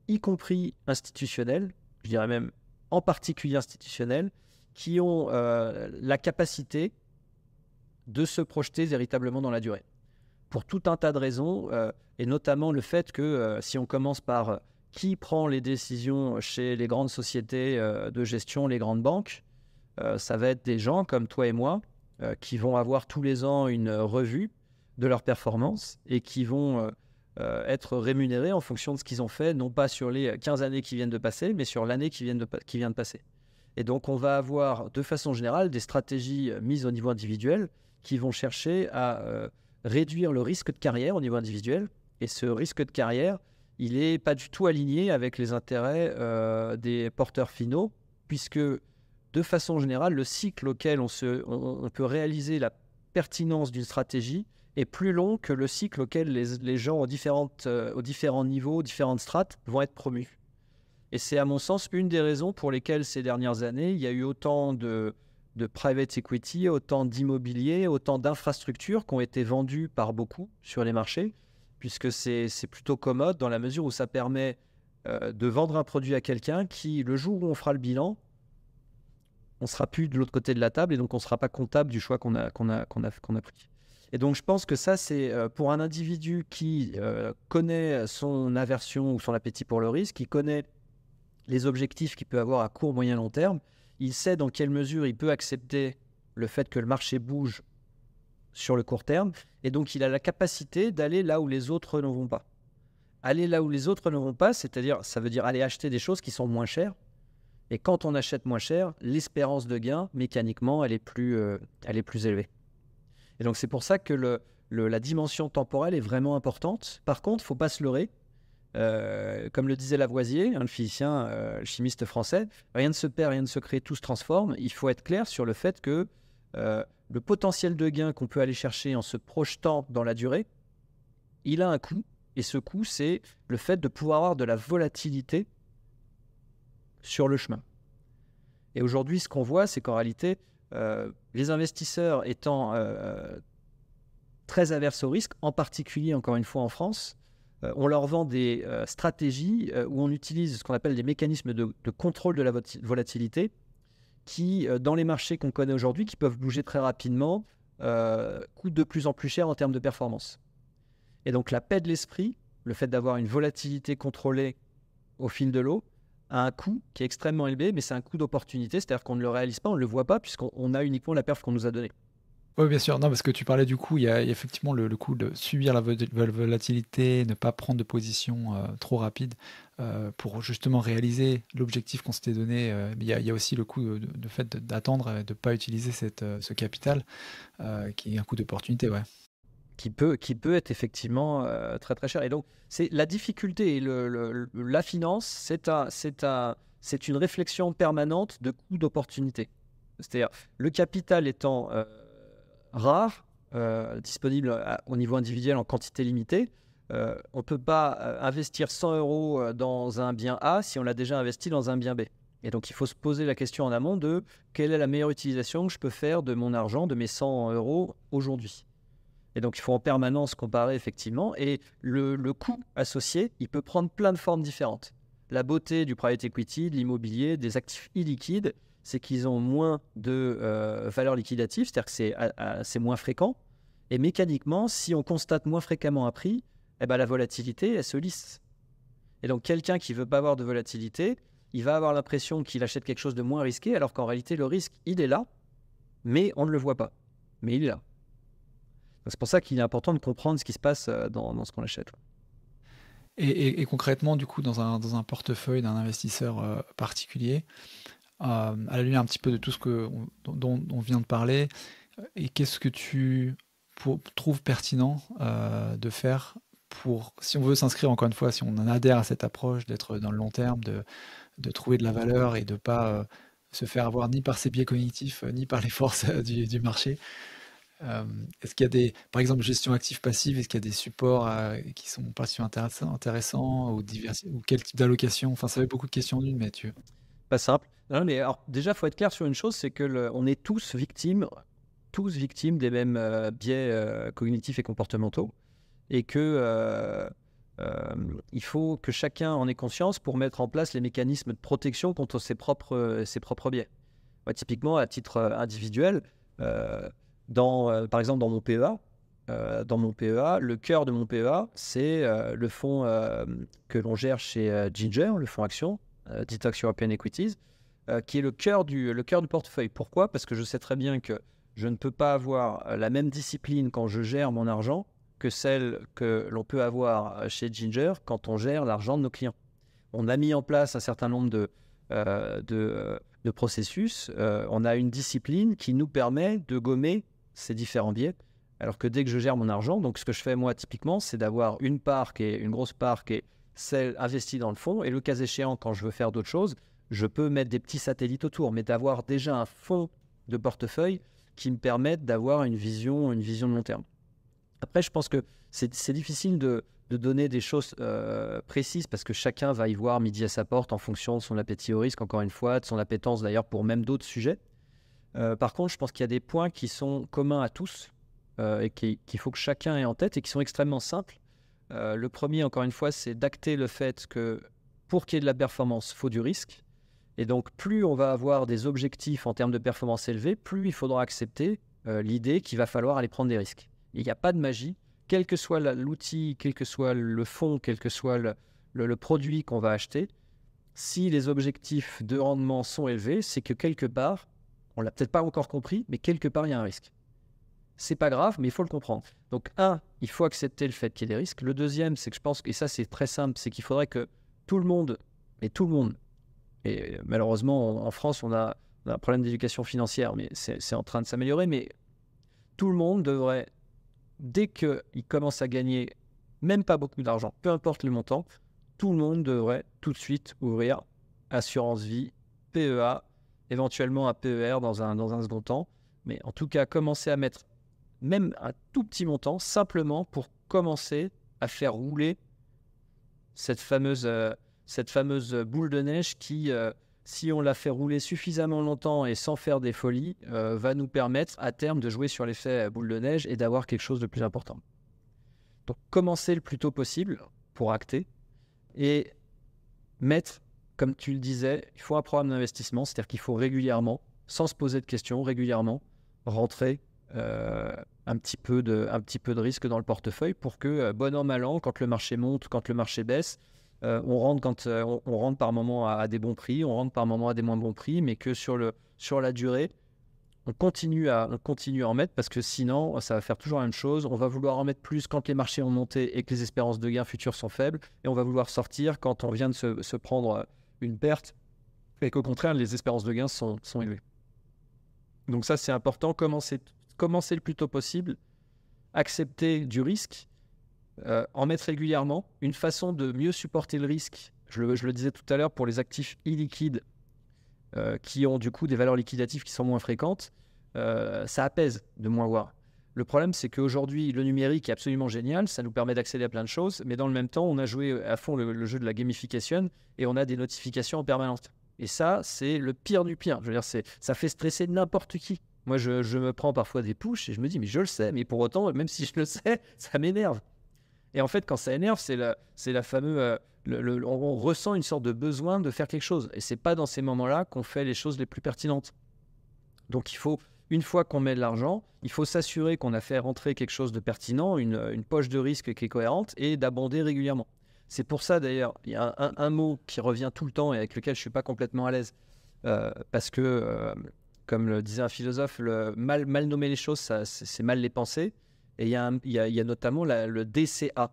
y compris institutionnels, je dirais même en particulier institutionnels, qui ont la capacité de se projeter véritablement dans la durée. Pour tout un tas de raisons, et notamment le fait que si on commence par qui prend les décisions chez les grandes sociétés de gestion, les grandes banques, ça va être des gens comme toi et moi qui vont avoir tous les ans une revue de leur performance et qui vont être rémunérés en fonction de ce qu'ils ont fait, non pas sur les 15 années qui viennent de passer, mais sur l'année qui vient de passer. Et donc, on va avoir, de façon générale, des stratégies mises au niveau individuel qui vont chercher à réduire le risque de carrière au niveau individuel. Et ce risque de carrière, il n'est pas du tout aligné avec les intérêts des porteurs finaux, puisque, de façon générale, le cycle auquel on peut réaliser la pertinence d'une stratégie est plus long que le cycle auquel les gens aux différents niveaux, aux différentes strates vont être promus. Et c'est à mon sens une des raisons pour lesquelles ces dernières années, il y a eu autant de private equity, autant d'immobilier, autant d'infrastructures qui ont été vendues par beaucoup sur les marchés, puisque c'est plutôt commode dans la mesure où ça permet de vendre un produit à quelqu'un qui, le jour où on fera le bilan, on ne sera plus de l'autre côté de la table et donc on ne sera pas comptable du choix qu'on a pris. Et donc, je pense que ça, c'est pour un individu qui connaît son aversion ou son appétit pour le risque, qui connaît les objectifs qu'il peut avoir à court, moyen, long terme, il sait dans quelle mesure il peut accepter le fait que le marché bouge sur le court terme, et donc il a la capacité d'aller là où les autres ne vont pas. Aller là où les autres ne vont pas, c'est-à-dire, ça veut dire aller acheter des choses qui sont moins chères, et quand on achète moins cher, l'espérance de gain, mécaniquement, elle est plus élevée. Et donc, c'est pour ça que la dimension temporelle est vraiment importante. Par contre, il ne faut pas se leurrer. Comme le disait Lavoisier, le physicien, le chimiste français, rien ne se perd, rien ne se crée, tout se transforme. Il faut être clair sur le fait que le potentiel de gain qu'on peut aller chercher en se projetant dans la durée il a un coût. Et ce coût, c'est le fait de pouvoir avoir de la volatilité sur le chemin. Et aujourd'hui, ce qu'on voit, c'est qu'en réalité, les investisseurs étant très averses au risque, en particulier, encore une fois, en France, on leur vend des stratégies où on utilise ce qu'on appelle des mécanismes de contrôle de la volatilité qui, dans les marchés qu'on connaît aujourd'hui, qui peuvent bouger très rapidement, coûtent de plus en plus cher en termes de performance. Et donc, la paix de l'esprit, le fait d'avoir une volatilité contrôlée au fil de l'eau, a un coût qui est extrêmement élevé, mais c'est un coût d'opportunité, c'est-à-dire qu'on ne le réalise pas, on ne le voit pas, puisqu'on a uniquement la perf qu'on nous a donnée. Oui, bien sûr. Non, parce que tu parlais du coup, il y a effectivement le coût de subir la volatilité, ne pas prendre de position trop rapide pour justement réaliser l'objectif qu'on s'était donné. Mais il y a aussi le coût de fait d'attendre et de ne pas utiliser ce capital qui est un coût d'opportunité. Ouais. Qui peut être effectivement très très cher. Et donc, c'est la difficulté et la finance, c'est une réflexion permanente de coût d'opportunité. C'est-à-dire, le capital étant rare, disponible au niveau individuel en quantité limitée, on ne peut pas investir 100 € dans un bien A si on l'a déjà investi dans un bien B. Et donc, il faut se poser la question en amont de quelle est la meilleure utilisation que je peux faire de mon argent, de mes 100 € aujourd'hui. Et donc, il faut en permanence comparer, effectivement. Et le coût associé, il peut prendre plein de formes différentes. La beauté du private equity, de l'immobilier, des actifs illiquides, c'est qu'ils ont moins de valeur liquidative, c'est-à-dire que c'est moins fréquent. Et mécaniquement, si on constate moins fréquemment un prix, eh ben, la volatilité, elle se lisse. Et donc, quelqu'un qui ne veut pas avoir de volatilité, il va avoir l'impression qu'il achète quelque chose de moins risqué, alors qu'en réalité, le risque, il est là, mais on ne le voit pas. Mais il est là. C'est pour ça qu'il est important de comprendre ce qui se passe dans ce qu'on achète. Et concrètement, du coup, dans un portefeuille d'un investisseur particulier, à la lumière un petit peu de tout ce dont on vient de parler, et qu'est-ce que tu trouves pertinent de faire si on veut s'inscrire, encore une fois, si on en adhère à cette approche d'être dans le long terme, de trouver de la valeur et de ne pas se faire avoir ni par ses biais cognitifs, ni par les forces du marché. Est-ce qu'il y a par exemple, gestion active-passive, est-ce qu'il y a des supports qui sont pas si intéressants ou quel type d'allocation? Enfin, ça fait beaucoup de questions d'une, mais Pas simple. Non, mais alors, déjà, il faut être clair sur une chose, c'est que on est tous victimes des mêmes biais cognitifs et comportementaux, et que il faut que chacun en ait conscience pour mettre en place les mécanismes de protection contre ses propres biais. Moi, typiquement, à titre individuel, par exemple, dans mon PEA, le cœur de mon PEA, c'est le fonds que l'on gère chez Ginger, le fonds Action, Detox European Equities, qui est le cœur du portefeuille. Pourquoi ? Parce que je sais très bien que je ne peux pas avoir la même discipline quand je gère mon argent que celle que l'on peut avoir chez Ginger quand on gère l'argent de nos clients. On a mis en place un certain nombre de processus. On a une discipline qui nous permet de gommer ces différents biais. Alors que dès que je gère mon argent, donc ce que je fais moi typiquement, c'est d'avoir une grosse part qui est celle investie dans le fonds, et le cas échéant, quand je veux faire d'autres choses, je peux mettre des petits satellites autour, mais d'avoir déjà un fonds de portefeuille qui me permette d'avoir une vision de long terme. Après, je pense que c'est difficile de donner des choses précises, parce que chacun va y voir midi à sa porte en fonction de son appétit au risque, encore une fois, de son appétence d'ailleurs pour même d'autres sujets. Par contre, je pense qu'il y a des points qui sont communs à tous et qu'il faut que chacun ait en tête et qui sont extrêmement simples. Le premier, encore une fois, c'est d'acter le fait que pour qu'il y ait de la performance, il faut du risque. Et donc, plus on va avoir des objectifs en termes de performance élevés, plus il faudra accepter l'idée qu'il va falloir aller prendre des risques. Il n'y a pas de magie. Quel que soit l'outil, quel que soit le fonds, quel que soit le produit qu'on va acheter, si les objectifs de rendement sont élevés, c'est que quelque part, on ne l'a peut-être pas encore compris, mais quelque part, il y a un risque. C'est pas grave, mais il faut le comprendre. Donc, il faut accepter le fait qu'il y ait des risques. Le deuxième, c'est que je pense, et ça c'est très simple, c'est qu'il faudrait que tout le monde, et malheureusement en France, on a un problème d'éducation financière, mais c'est en train de s'améliorer, mais tout le monde devrait, dès qu'il commence à gagner même pas beaucoup d'argent, peu importe le montant, tout le monde devrait tout de suite ouvrir assurance vie, PEA, éventuellement un PER dans un second temps, mais en tout cas commencer à mettre même un tout petit montant simplement pour commencer à faire rouler cette fameuse boule de neige qui, si on la fait rouler suffisamment longtemps et sans faire des folies, va nous permettre à terme de jouer sur l'effet boule de neige et d'avoir quelque chose de plus important. Donc, commencer le plus tôt possible pour acter et mettre, comme tu le disais, il faut un programme d'investissement, c'est-à-dire qu'il faut régulièrement, sans se poser de questions, régulièrement rentrer un petit peu de risque dans le portefeuille pour que, bon an, mal an, quand le marché monte, quand le marché baisse, on rentre par moment à des bons prix, on rentre par moment à des moins bons prix, mais que sur la durée, on continue à en mettre parce que sinon, ça va faire toujours la même chose. On va vouloir en mettre plus quand les marchés ont monté et que les espérances de gains futurs sont faibles. Et on va vouloir sortir quand on vient de se prendre une perte et qu'au contraire, les espérances de gains sont élevées. Donc ça, c'est important. Commencer le plus tôt possible. Accepter du risque. En mettre régulièrement. Une façon de mieux supporter le risque, je le disais tout à l'heure, pour les actifs illiquides qui ont du coup des valeurs liquidatives qui sont moins fréquentes, ça apaise de moins voir. Le problème, c'est qu'aujourd'hui, le numérique est absolument génial, ça nous permet d'accéder à plein de choses, mais dans le même temps, on a joué à fond le jeu de la gamification et on a des notifications en permanence. Et ça, c'est le pire du pire. Je veux dire, ça fait stresser n'importe qui. Moi, je me prends parfois des pushs et je me dis, mais je le sais, mais pour autant, même si je le sais, ça m'énerve. Et en fait, quand ça énerve, c'est la fameuse... on ressent une sorte de besoin de faire quelque chose. Et c'est pas dans ces moments-là qu'on fait les choses les plus pertinentes. Donc, il faut, une fois qu'on met de l'argent, il faut s'assurer qu'on a fait rentrer quelque chose de pertinent, une poche de risque qui est cohérente et d'abonder régulièrement. C'est pour ça, d'ailleurs, il y a un mot qui revient tout le temps et avec lequel je suis pas complètement à l'aise. Parce que, comme le disait un philosophe, mal nommer les choses, c'est mal les penser. Et il y a notamment le DCA.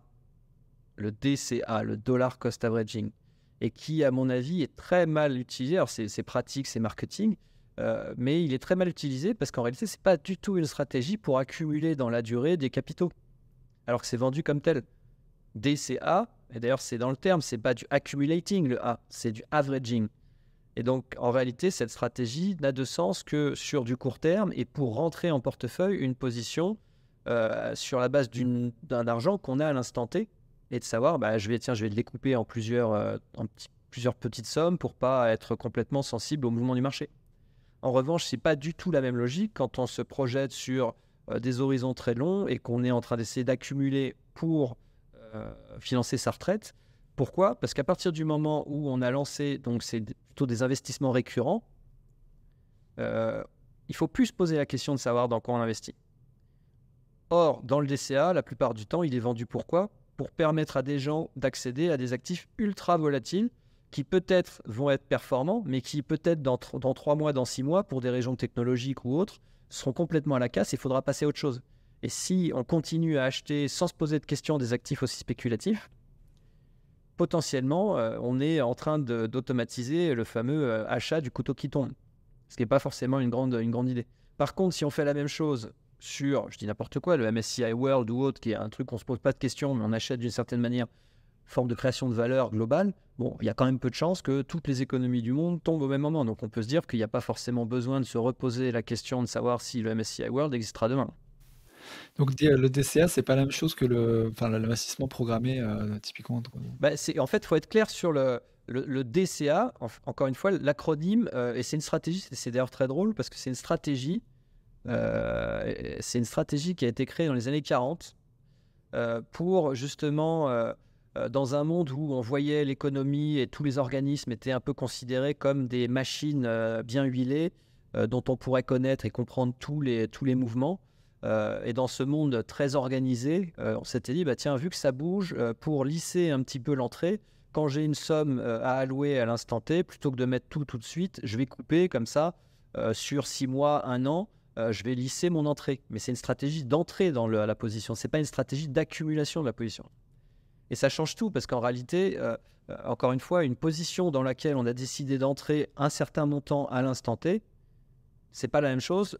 Le DCA, le Dollar Cost Averaging, et qui, à mon avis, est très mal utilisé. Alors, c'est pratique, c'est marketing, mais il est très mal utilisé parce qu'en réalité, ce n'est pas du tout une stratégie pour accumuler dans la durée des capitaux, alors que c'est vendu comme tel. DCA, et d'ailleurs, c'est dans le terme, ce n'est pas du accumulating, le A, c'est du averaging. Et donc, en réalité, cette stratégie n'a de sens que sur du court terme et pour rentrer en portefeuille une position sur la base d'un argent qu'on a à l'instant T, et de savoir, je vais le découper en plusieurs petites sommes pour pas être complètement sensible au mouvement du marché. En revanche, c'est pas du tout la même logique quand on se projette sur des horizons très longs et qu'on est en train d'essayer d'accumuler pour financer sa retraite. Pourquoi ? Parce qu'à partir du moment où on a lancé, donc c'est plutôt des investissements récurrents, il faut plus se poser la question de savoir dans quoi on investit. Or, dans le DCA, la plupart du temps, il est vendu pourquoi ? Pour permettre à des gens d'accéder à des actifs ultra volatiles qui peut-être vont être performants, mais qui peut-être dans 3 mois, dans 6 mois, pour des régions technologiques ou autres, seront complètement à la casse et il faudra passer à autre chose. Et si on continue à acheter sans se poser de questions des actifs aussi spéculatifs, potentiellement, on est en train d'automatiser le fameux achat du couteau qui tombe, ce qui n'est pas forcément une grande idée. Par contre, si on fait la même chose sur, je dis n'importe quoi, le MSCI World ou autre, qui est un truc qu'on ne se pose pas de questions, mais on achète d'une certaine manière, forme de création de valeur globale, bon, il y a quand même peu de chances que toutes les économies du monde tombent au même moment. Donc on peut se dire qu'il n'y a pas forcément besoin de se reposer la question de savoir si le MSCI World existera demain. Donc le DCA, c'est pas la même chose que l'investissement programmé, typiquement. En fait, il faut être clair sur le DCA. Encore une fois, l'acronyme, et c'est une stratégie, c'est d'ailleurs très drôle parce que c'est une stratégie qui a été créée dans les années 40 pour justement, dans un monde où on voyait l'économie et tous les organismes étaient un peu considérés comme des machines bien huilées dont on pourrait connaître et comprendre tous les mouvements. Et dans ce monde très organisé, on s'était dit, tiens, vu que ça bouge, pour lisser un petit peu l'entrée, quand j'ai une somme à allouer à l'instant T, plutôt que de mettre tout de suite, je vais couper comme ça, sur 6 mois, 1 an, je vais lisser mon entrée. Mais c'est une stratégie d'entrée dans la position, ce n'est pas une stratégie d'accumulation de la position. Et ça change tout, parce qu'en réalité, encore une fois, une position dans laquelle on a décidé d'entrer un certain montant à l'instant T, c'est pas la même chose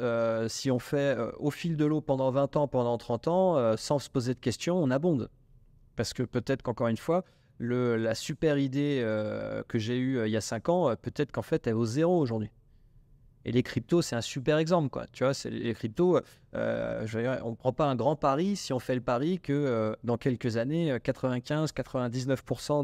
si on fait au fil de l'eau pendant 20 ans, pendant 30 ans, sans se poser de questions, on abonde. Parce que peut-être qu'encore une fois, la super idée que j'ai eue il y a 5 ans, peut-être qu'en fait, elle vaut 0 aujourd'hui. Et les cryptos, c'est un super exemple, quoi. Tu vois, les cryptos, on ne prend pas un grand pari si on fait le pari que dans quelques années, 95-99%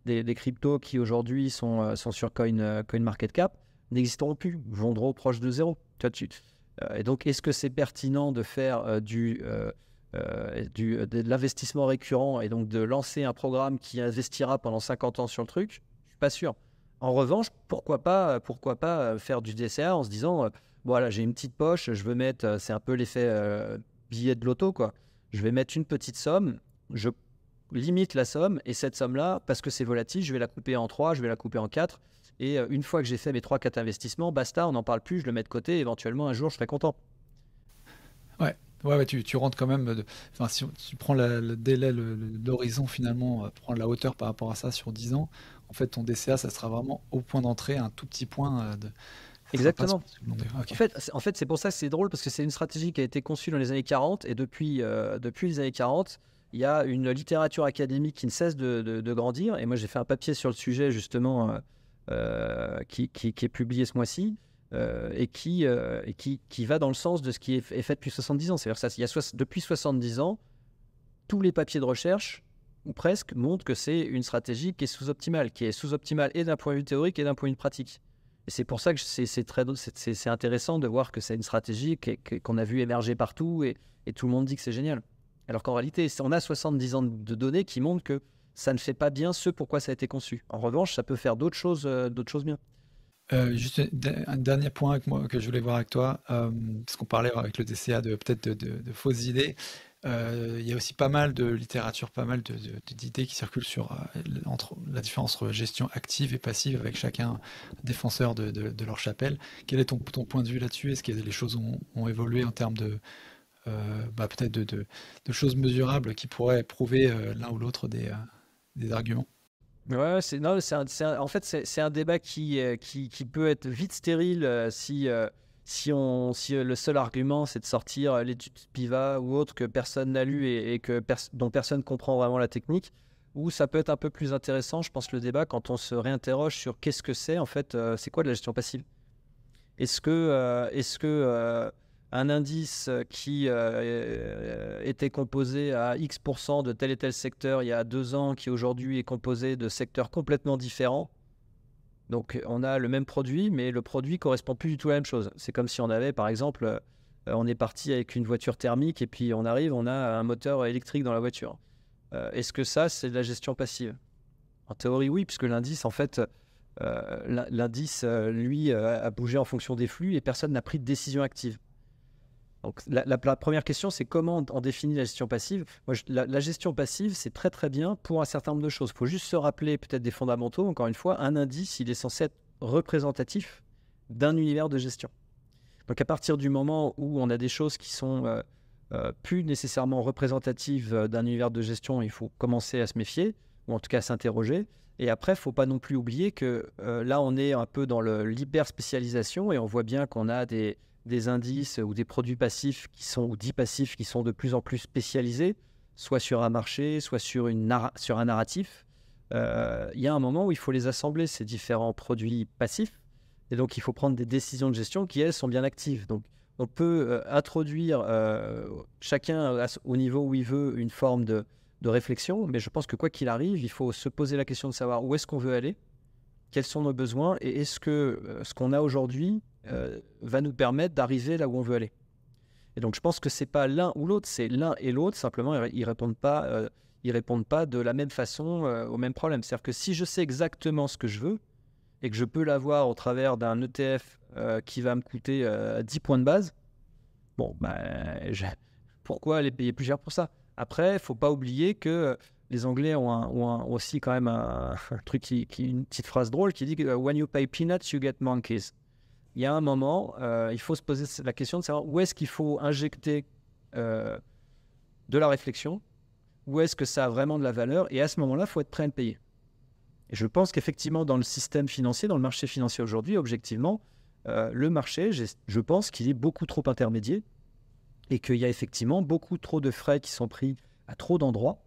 des cryptos qui aujourd'hui sont sur CoinMarketCap n'existeront plus, vendront proche de zéro. Tu vois, et donc, est-ce que c'est pertinent de faire de l'investissement récurrent et donc de lancer un programme qui investira pendant 50 ans sur le truc? Je ne suis pas sûr. En revanche, pourquoi pas faire du DCA en se disant voilà, j'ai une petite poche, je veux mettre, c'est un peu l'effet billet de loto, quoi. Je vais mettre une petite somme, je limite la somme, et cette somme-là, parce que c'est volatile, je vais la couper en 3, je vais la couper en 4, et une fois que j'ai fait mes 3-4 investissements, basta, on n'en parle plus, je le mets de côté, éventuellement un jour je serai content. Ouais, tu rentres quand même. Enfin, si tu prends le délai, l'horizon finalement, prendre la hauteur par rapport à ça sur 10 ans, en fait, ton DCA, ça sera vraiment au point d'entrée, un tout petit point ça sera pas Exactement. sur le long terme. Ok. En fait, c'est pour ça que c'est drôle, parce que c'est une stratégie qui a été conçue dans les années 40, et depuis les années 40, il y a une littérature académique qui ne cesse de grandir. Et moi, j'ai fait un papier sur le sujet, justement, qui est publié ce mois-ci, et qui va dans le sens de ce qui est fait depuis 70 ans. C'est-à-dire que depuis 70 ans, tous les papiers de recherche, ou presque, montrent que c'est une stratégie qui est sous-optimale et d'un point de vue théorique et d'un point de vue pratique. Et c'est pour ça que c'est intéressant de voir que c'est une stratégie qu'on a vu émerger partout, et tout le monde dit que c'est génial. Alors qu'en réalité, on a 70 ans de données qui montrent que ça ne fait pas bien ce pourquoi ça a été conçu. En revanche, ça peut faire d'autres choses bien. Juste un dernier point que je voulais voir avec toi, parce qu'on parlait avec le DCA peut-être de fausses idées. Il y a aussi pas mal de littérature, pas mal d'idées qui circulent entre la différence entre gestion active et passive, avec chacun défenseur de leur chapelle. Quel est ton point de vue là-dessus? Est-ce que les choses ont évolué en termes de peut-être de choses mesurables qui pourraient prouver l'un ou l'autre des arguments? Ouais, en fait, c'est un débat qui peut être vite stérile si le seul argument c'est de sortir l'étude Piva ou autre que personne n'a lu et dont personne comprend vraiment la technique. Ou ça peut être un peu plus intéressant, je pense, le débat quand on se réinterroge sur qu'est-ce que c'est en fait, c'est quoi de la gestion passive? Est-ce que un indice qui était composé à X% de tel et tel secteur il y a 2 ans, qui aujourd'hui est composé de secteurs complètement différents, donc on a le même produit, mais le produit correspond plus du tout à la même chose. C'est comme si on avait, par exemple, on est parti avec une voiture thermique et puis on arrive, on a un moteur électrique dans la voiture. Est-ce que ça, c'est de la gestion passive? En théorie, oui, puisque l'indice, en fait, lui, a bougé en fonction des flux et personne n'a pris de décision active. Donc la première question, c'est comment on définit la gestion passive. Moi, la gestion passive, c'est très très bien pour un certain nombre de choses. Il faut juste se rappeler peut-être des fondamentaux. Encore une fois, un indice, il est censé être représentatif d'un univers de gestion. Donc à partir du moment où on a des choses qui sont plus nécessairement représentatives d'un univers de gestion, il faut commencer à se méfier, ou en tout cas à s'interroger. Et après, il ne faut pas non plus oublier que là, on est un peu dans l'hyper-spécialisation, et on voit bien qu'on a des indices ou des produits passifs ou dits passifs qui sont de plus en plus spécialisés, soit sur un marché, soit sur un narratif. Il y a un moment où il faut les assembler, ces différents produits passifs, et donc il faut prendre des décisions de gestion qui, elles, sont bien actives. Donc on peut introduire chacun au niveau où il veut une forme de réflexion, mais je pense que quoi qu'il arrive, il faut se poser la question de savoir où est-ce qu'on veut aller, quels sont nos besoins, et est-ce que ce qu'on a aujourd'hui va nous permettre d'arriver là où on veut aller. Et donc je pense que c'est pas l'un ou l'autre, c'est l'un et l'autre, simplement ils répondent pas de la même façon au même problème. C'est-à-dire que si je sais exactement ce que je veux et que je peux l'avoir au travers d'un ETF qui va me coûter 10 points de base, bon, pourquoi aller payer plus cher pour ça? Après, il ne faut pas oublier que les Anglais ont aussi quand même un truc une petite phrase drôle qui dit que when you pay peanuts, you get monkeys. Il y a un moment, il faut se poser la question de savoir où est-ce qu'il faut injecter de la réflexion, où est-ce que ça a vraiment de la valeur, et à ce moment-là, il faut être prêt à le payer. Et je pense qu'effectivement, dans le système financier, dans le marché financier aujourd'hui, objectivement, le marché, je pense qu'il est beaucoup trop intermédié, et qu'il y a effectivement beaucoup trop de frais qui sont pris à trop d'endroits.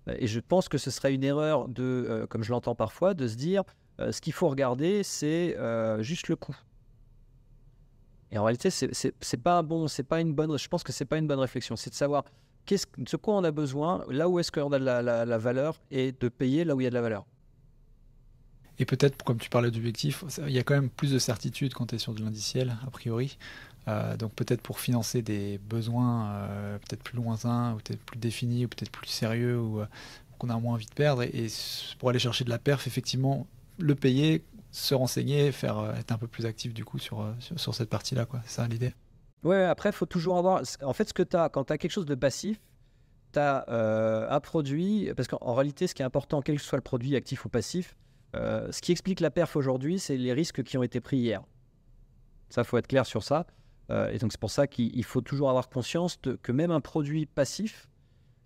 Et je pense que ce serait une erreur, comme je l'entends parfois, de se dire ce qu'il faut regarder, c'est juste le coût. Et en réalité, c'est pas c'est pas une bonne, je pense que c'est pas une bonne réflexion. C'est de savoir de quoi on a besoin, là où est-ce qu'on a de la valeur, et de payer là où il y a de la valeur. Et peut-être, comme tu parlais d'objectifs, il y a quand même plus de certitude quand tu es sur de l'indiciel, a priori. Donc peut-être pour financer des besoins peut-être plus lointains, ou peut-être plus définis, ou peut-être plus sérieux, ou qu'on a moins envie de perdre. Et pour aller chercher de la perf, effectivement, le payer, se renseigner, être un peu plus actif du coup sur cette partie-là, quoi. C'est ça l'idée. Ouais, après, il faut toujours avoir... En fait, quand tu as quelque chose de passif, tu as un produit... Parce qu'en réalité, ce qui est important, quel que soit le produit, actif ou passif, ce qui explique la perf aujourd'hui, c'est les risques qui ont été pris hier. Ça, il faut être clair sur ça. Et donc, c'est pour ça qu'il faut toujours avoir conscience que même un produit passif,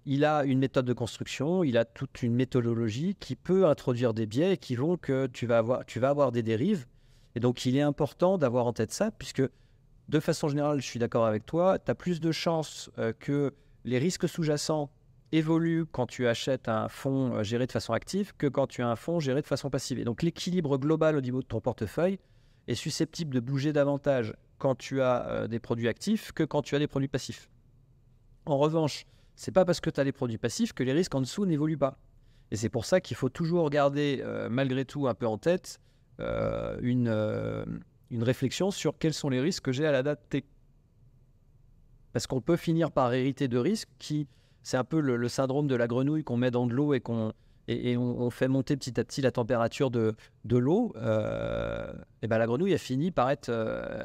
il a une méthode de construction, il a toute une méthodologie qui peut introduire des biais et qui vont que tu vas avoir des dérives. Et donc, il est important d'avoir en tête ça, puisque de façon générale, je suis d'accord avec toi, tu as plus de chances que les risques sous-jacents évoluent quand tu achètes un fonds géré de façon active que quand tu as un fonds géré de façon passive. Et donc, l'équilibre global au niveau de ton portefeuille est susceptible de bouger davantage quand tu as des produits actifs que quand tu as des produits passifs. En revanche, c'est pas parce que tu as des produits passifs que les risques en dessous n'évoluent pas. Et c'est pour ça qu'il faut toujours garder, malgré tout, un peu en tête une réflexion sur quels sont les risques que j'ai à la date T. Parce qu'on peut finir par hériter de risques c'est un peu le syndrome de la grenouille qu'on met dans de l'eau et on fait monter petit à petit la température de l'eau. Et ben la grenouille a fini par être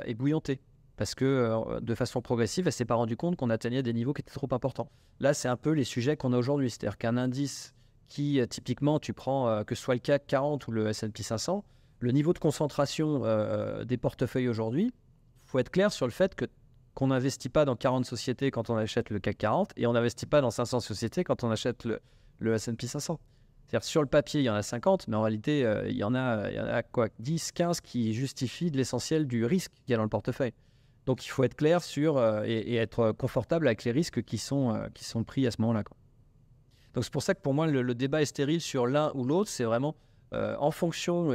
ébouillantée. Parce que de façon progressive, elle ne s'est pas rendue compte qu'on atteignait des niveaux qui étaient trop importants. Là, c'est un peu les sujets qu'on a aujourd'hui. C'est-à-dire qu'un indice qui, typiquement, tu prends que ce soit le CAC 40 ou le S&P 500, le niveau de concentration des portefeuilles aujourd'hui, il faut être clair sur le fait qu'on n'investit pas dans 40 sociétés quand on achète le CAC 40 et on n'investit pas dans 500 sociétés quand on achète le S&P 500. C'est-à-dire sur le papier, il y en a 50, mais en réalité, il y en a quoi, 10, 15 qui justifient de l'essentiel du risque qu'il y a dans le portefeuille. Donc, il faut être clair sur et être confortable avec les risques qui sont pris à ce moment-là, quoi. Donc, c'est pour ça que pour moi, le débat est stérile sur l'un ou l'autre. C'est vraiment en fonction.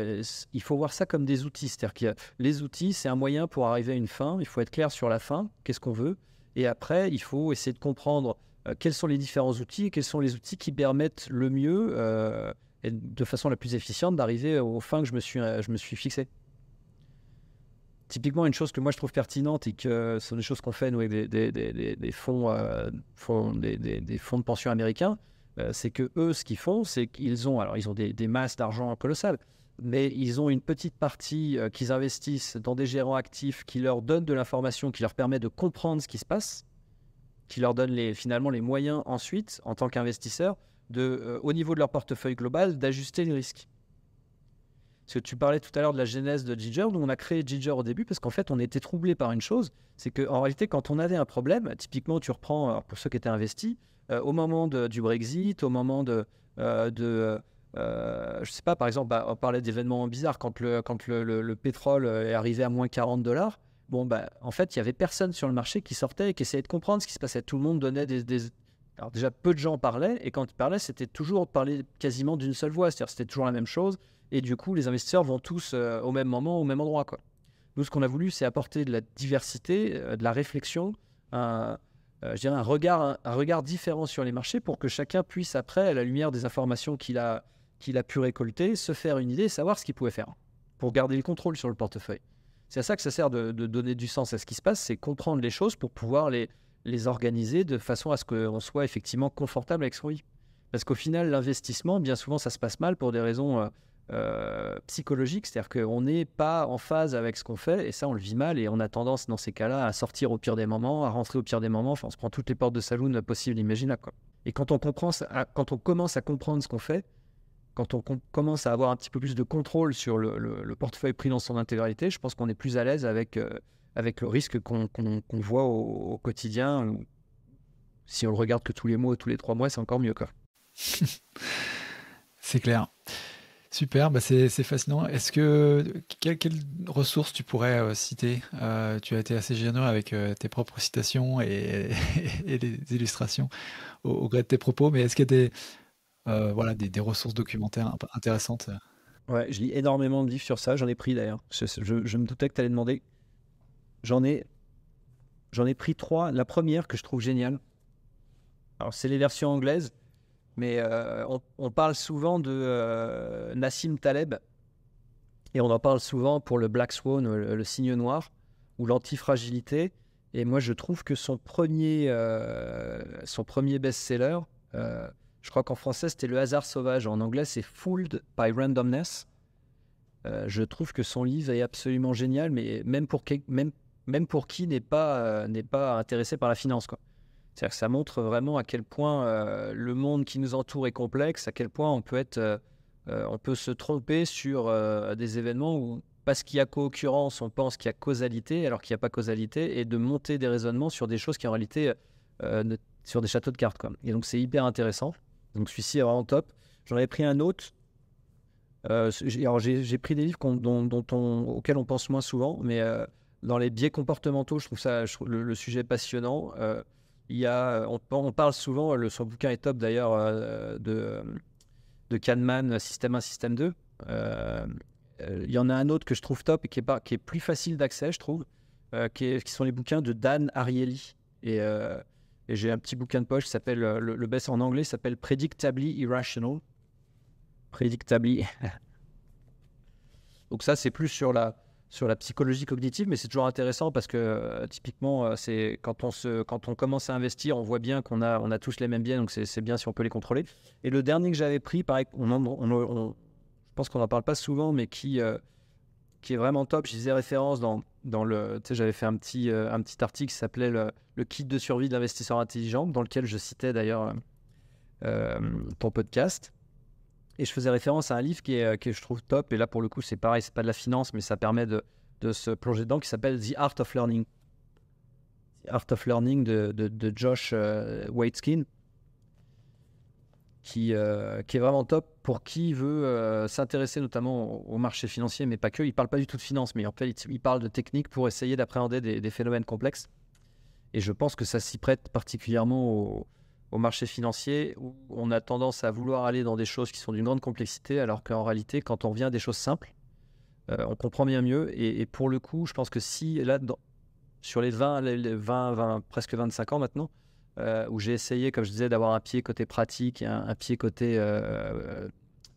Il faut voir ça comme des outils. C'est-à-dire que les outils, c'est un moyen pour arriver à une fin. Il faut être clair sur la fin, qu'est-ce qu'on veut. Et après, il faut essayer de comprendre quels sont les différents outils et quels sont les outils qui permettent le mieux et de façon la plus efficiente d'arriver aux fins que je me suis fixé. Typiquement, une chose que moi je trouve pertinente et que ce sont des choses qu'on fait nous avec des fonds de pension américains, c'est que eux, ce qu'ils font, c'est qu'ils ont des masses d'argent colossales, mais ils ont une petite partie qu'ils investissent dans des gérants actifs qui leur donnent de l'information, qui leur permet de comprendre ce qui se passe, qui leur donne finalement les moyens ensuite, en tant qu'investisseurs, au niveau de leur portefeuille global, d'ajuster les risques. Parce que tu parlais tout à l'heure de la genèse de Ginger. Nous, on a créé Ginger au début parce qu'en fait, on était troublé par une chose. C'est qu'en réalité, quand on avait un problème, typiquement, tu reprends, pour ceux qui étaient investis, au moment du Brexit, au moment je sais pas, par exemple, on parlait d'événements bizarres. Quand le pétrole est arrivé à moins $40, en fait, il n'y avait personne sur le marché qui sortait et qui essayait de comprendre ce qui se passait. Tout le monde donnait Alors déjà, peu de gens parlaient, et quand ils parlaient, c'était toujours parler quasiment d'une seule voix. C'est-à-dire c'était toujours la même chose. Et du coup, les investisseurs vont tous au même moment, au même endroit, quoi. Nous, ce qu'on a voulu, c'est apporter de la diversité, de la réflexion, je dirais un regard différent sur les marchés pour que chacun puisse, après, à la lumière des informations qu'il a pu récolter, se faire une idée, savoir ce qu'il pouvait faire pour garder le contrôle sur le portefeuille. C'est à ça que ça sert de donner du sens à ce qui se passe, c'est comprendre les choses pour pouvoir les organiser de façon à ce qu'on soit effectivement confortable avec ce qu'on vit. Parce qu'au final, l'investissement, bien souvent, ça se passe mal pour des raisons psychologiques, c'est-à-dire qu'on n'est pas en phase avec ce qu'on fait, et ça, on le vit mal, et on a tendance, dans ces cas-là, à sortir au pire des moments, à rentrer au pire des moments, enfin, on se prend toutes les portes de saloon possibles, imaginables, quoi. Et quand on commence à comprendre ce qu'on fait, quand on commence à avoir un petit peu plus de contrôle sur le portefeuille pris dans son intégralité, je pense qu'on est plus à l'aise avec le risque qu'on voit au quotidien. Si on le regarde que tous les mois ou tous les 3 mois, c'est encore mieux, quoi. C'est clair. Super, c'est fascinant. Est-ce que quelles ressources tu pourrais citer? Tu as été assez généreux avec tes propres citations et les illustrations au gré de tes propos, mais est-ce qu'il y a des ressources documentaires intéressantes? Ouais, je lis énormément de livres sur ça. J'en ai pris d'ailleurs. Je me doutais que tu allais demander. j'en ai pris 3. La première que je trouve géniale, alors c'est les versions anglaises, mais on parle souvent de Nassim Taleb, et on en parle souvent pour le Black Swan, le cygne noir, ou l'antifragilité. Et moi, je trouve que son premier best-seller, je crois qu'en français, c'était Le hasard sauvage. En anglais, c'est Fooled by Randomness. Je trouve que son livre est absolument génial, mais même pour qui n'est pas intéressé par la finance, quoi. C'est-à-dire que ça montre vraiment à quel point le monde qui nous entoure est complexe, à quel point on peut se tromper sur des événements où, parce qu'il y a co-occurrence, on pense qu'il y a causalité, alors qu'il n'y a pas causalité, et de monter des raisonnements sur des choses qui en réalité, sur des châteaux de cartes, quoi. Et donc c'est hyper intéressant. Donc celui-ci est vraiment top. J'en avais pris un autre. J'ai pris des livres auxquels on pense moins souvent, mais dans les biais comportementaux, je trouve le sujet passionnant. On parle souvent, son bouquin est top d'ailleurs, de Kahneman, Système 1, Système 2. Il y en a un autre que je trouve top et qui est plus facile d'accès, je trouve, qui sont les bouquins de Dan Ariely. Et j'ai un petit bouquin de poche qui s'appelle, le best en anglais s'appelle Predictably Irrational. Predictably. Donc ça, c'est plus sur la psychologie cognitive, mais c'est toujours intéressant parce que typiquement, c'est quand on commence à investir, on voit bien qu'on a tous les mêmes biais, donc c'est bien si on peut les contrôler. Et le dernier que j'avais pris, pareil, je pense qu'on n'en parle pas souvent, mais qui est vraiment top. Je disais référence dans le... Tu sais, j'avais fait un petit article qui s'appelait le kit de survie de l'investisseur intelligent, dans lequel je citais d'ailleurs ton podcast. Et je faisais référence à un livre qui je trouve top. Et là, pour le coup, c'est pareil, c'est pas de la finance, mais ça permet de se plonger dedans, qui s'appelle The Art of Learning. The Art of Learning de Josh Waitzkin, qui est vraiment top pour qui veut s'intéresser notamment au marché financier, mais pas que. Il parle pas du tout de finance, mais en fait, il parle de techniques pour essayer d'appréhender des phénomènes complexes. Et je pense que ça s'y prête particulièrement au marché financier, où on a tendance à vouloir aller dans des choses qui sont d'une grande complexité, alors qu'en réalité, quand on revient à des choses simples, on comprend bien mieux. Et pour le coup, je pense que si, là, sur les 20, presque 25 ans maintenant, où j'ai essayé, comme je disais, d'avoir un pied côté pratique et un pied côté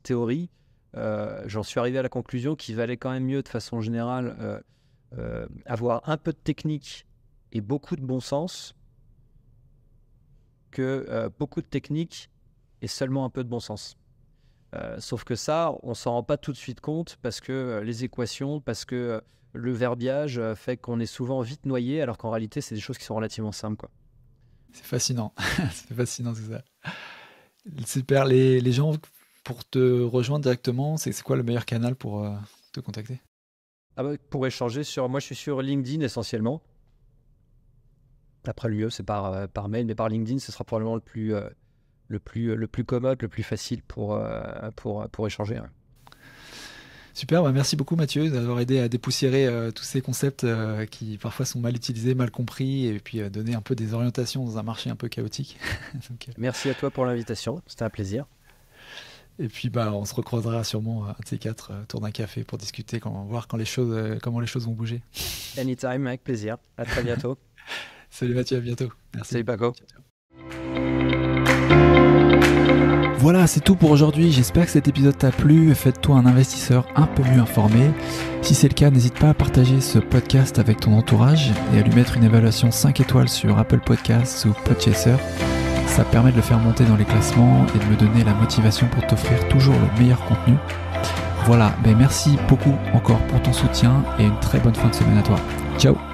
théorie, j'en suis arrivé à la conclusion qu'il valait quand même mieux, de façon générale, avoir un peu de technique et beaucoup de bon sens, que beaucoup de technique et seulement un peu de bon sens. Sauf que ça, on s'en rend pas tout de suite compte, parce que les équations, parce que le verbiage fait qu'on est souvent vite noyé, alors qu'en réalité, c'est des choses qui sont relativement simples, quoi. C'est fascinant. C'est fascinant tout ça. Super. Les gens, pour te rejoindre directement, c'est quoi le meilleur canal pour te contacter? Pour échanger moi je suis sur LinkedIn essentiellement. Après l'UE, c'est par mail, mais par LinkedIn, ce sera probablement le plus commode, le plus facile pour échanger. Ouais. Super, merci beaucoup Mathieu d'avoir aidé à dépoussiérer tous ces concepts qui parfois sont mal utilisés, mal compris, et puis donner un peu des orientations dans un marché un peu chaotique. Donc, merci à toi pour l'invitation, c'était un plaisir. Et puis on se recroisera sûrement un de ces quatre autour d'un café pour discuter, voir comment les choses vont bouger. Anytime, avec plaisir. À très bientôt. Salut Mathieu, à bientôt. Merci. Salut Paco. Ciao. Voilà, c'est tout pour aujourd'hui. J'espère que cet épisode t'a plu. Faites-toi un investisseur un peu mieux informé. Si c'est le cas, n'hésite pas à partager ce podcast avec ton entourage et à lui mettre une évaluation 5 étoiles sur Apple Podcasts ou Podchaser. Ça permet de le faire monter dans les classements et de me donner la motivation pour t'offrir toujours le meilleur contenu. Voilà, merci beaucoup encore pour ton soutien et une très bonne fin de semaine à toi. Ciao.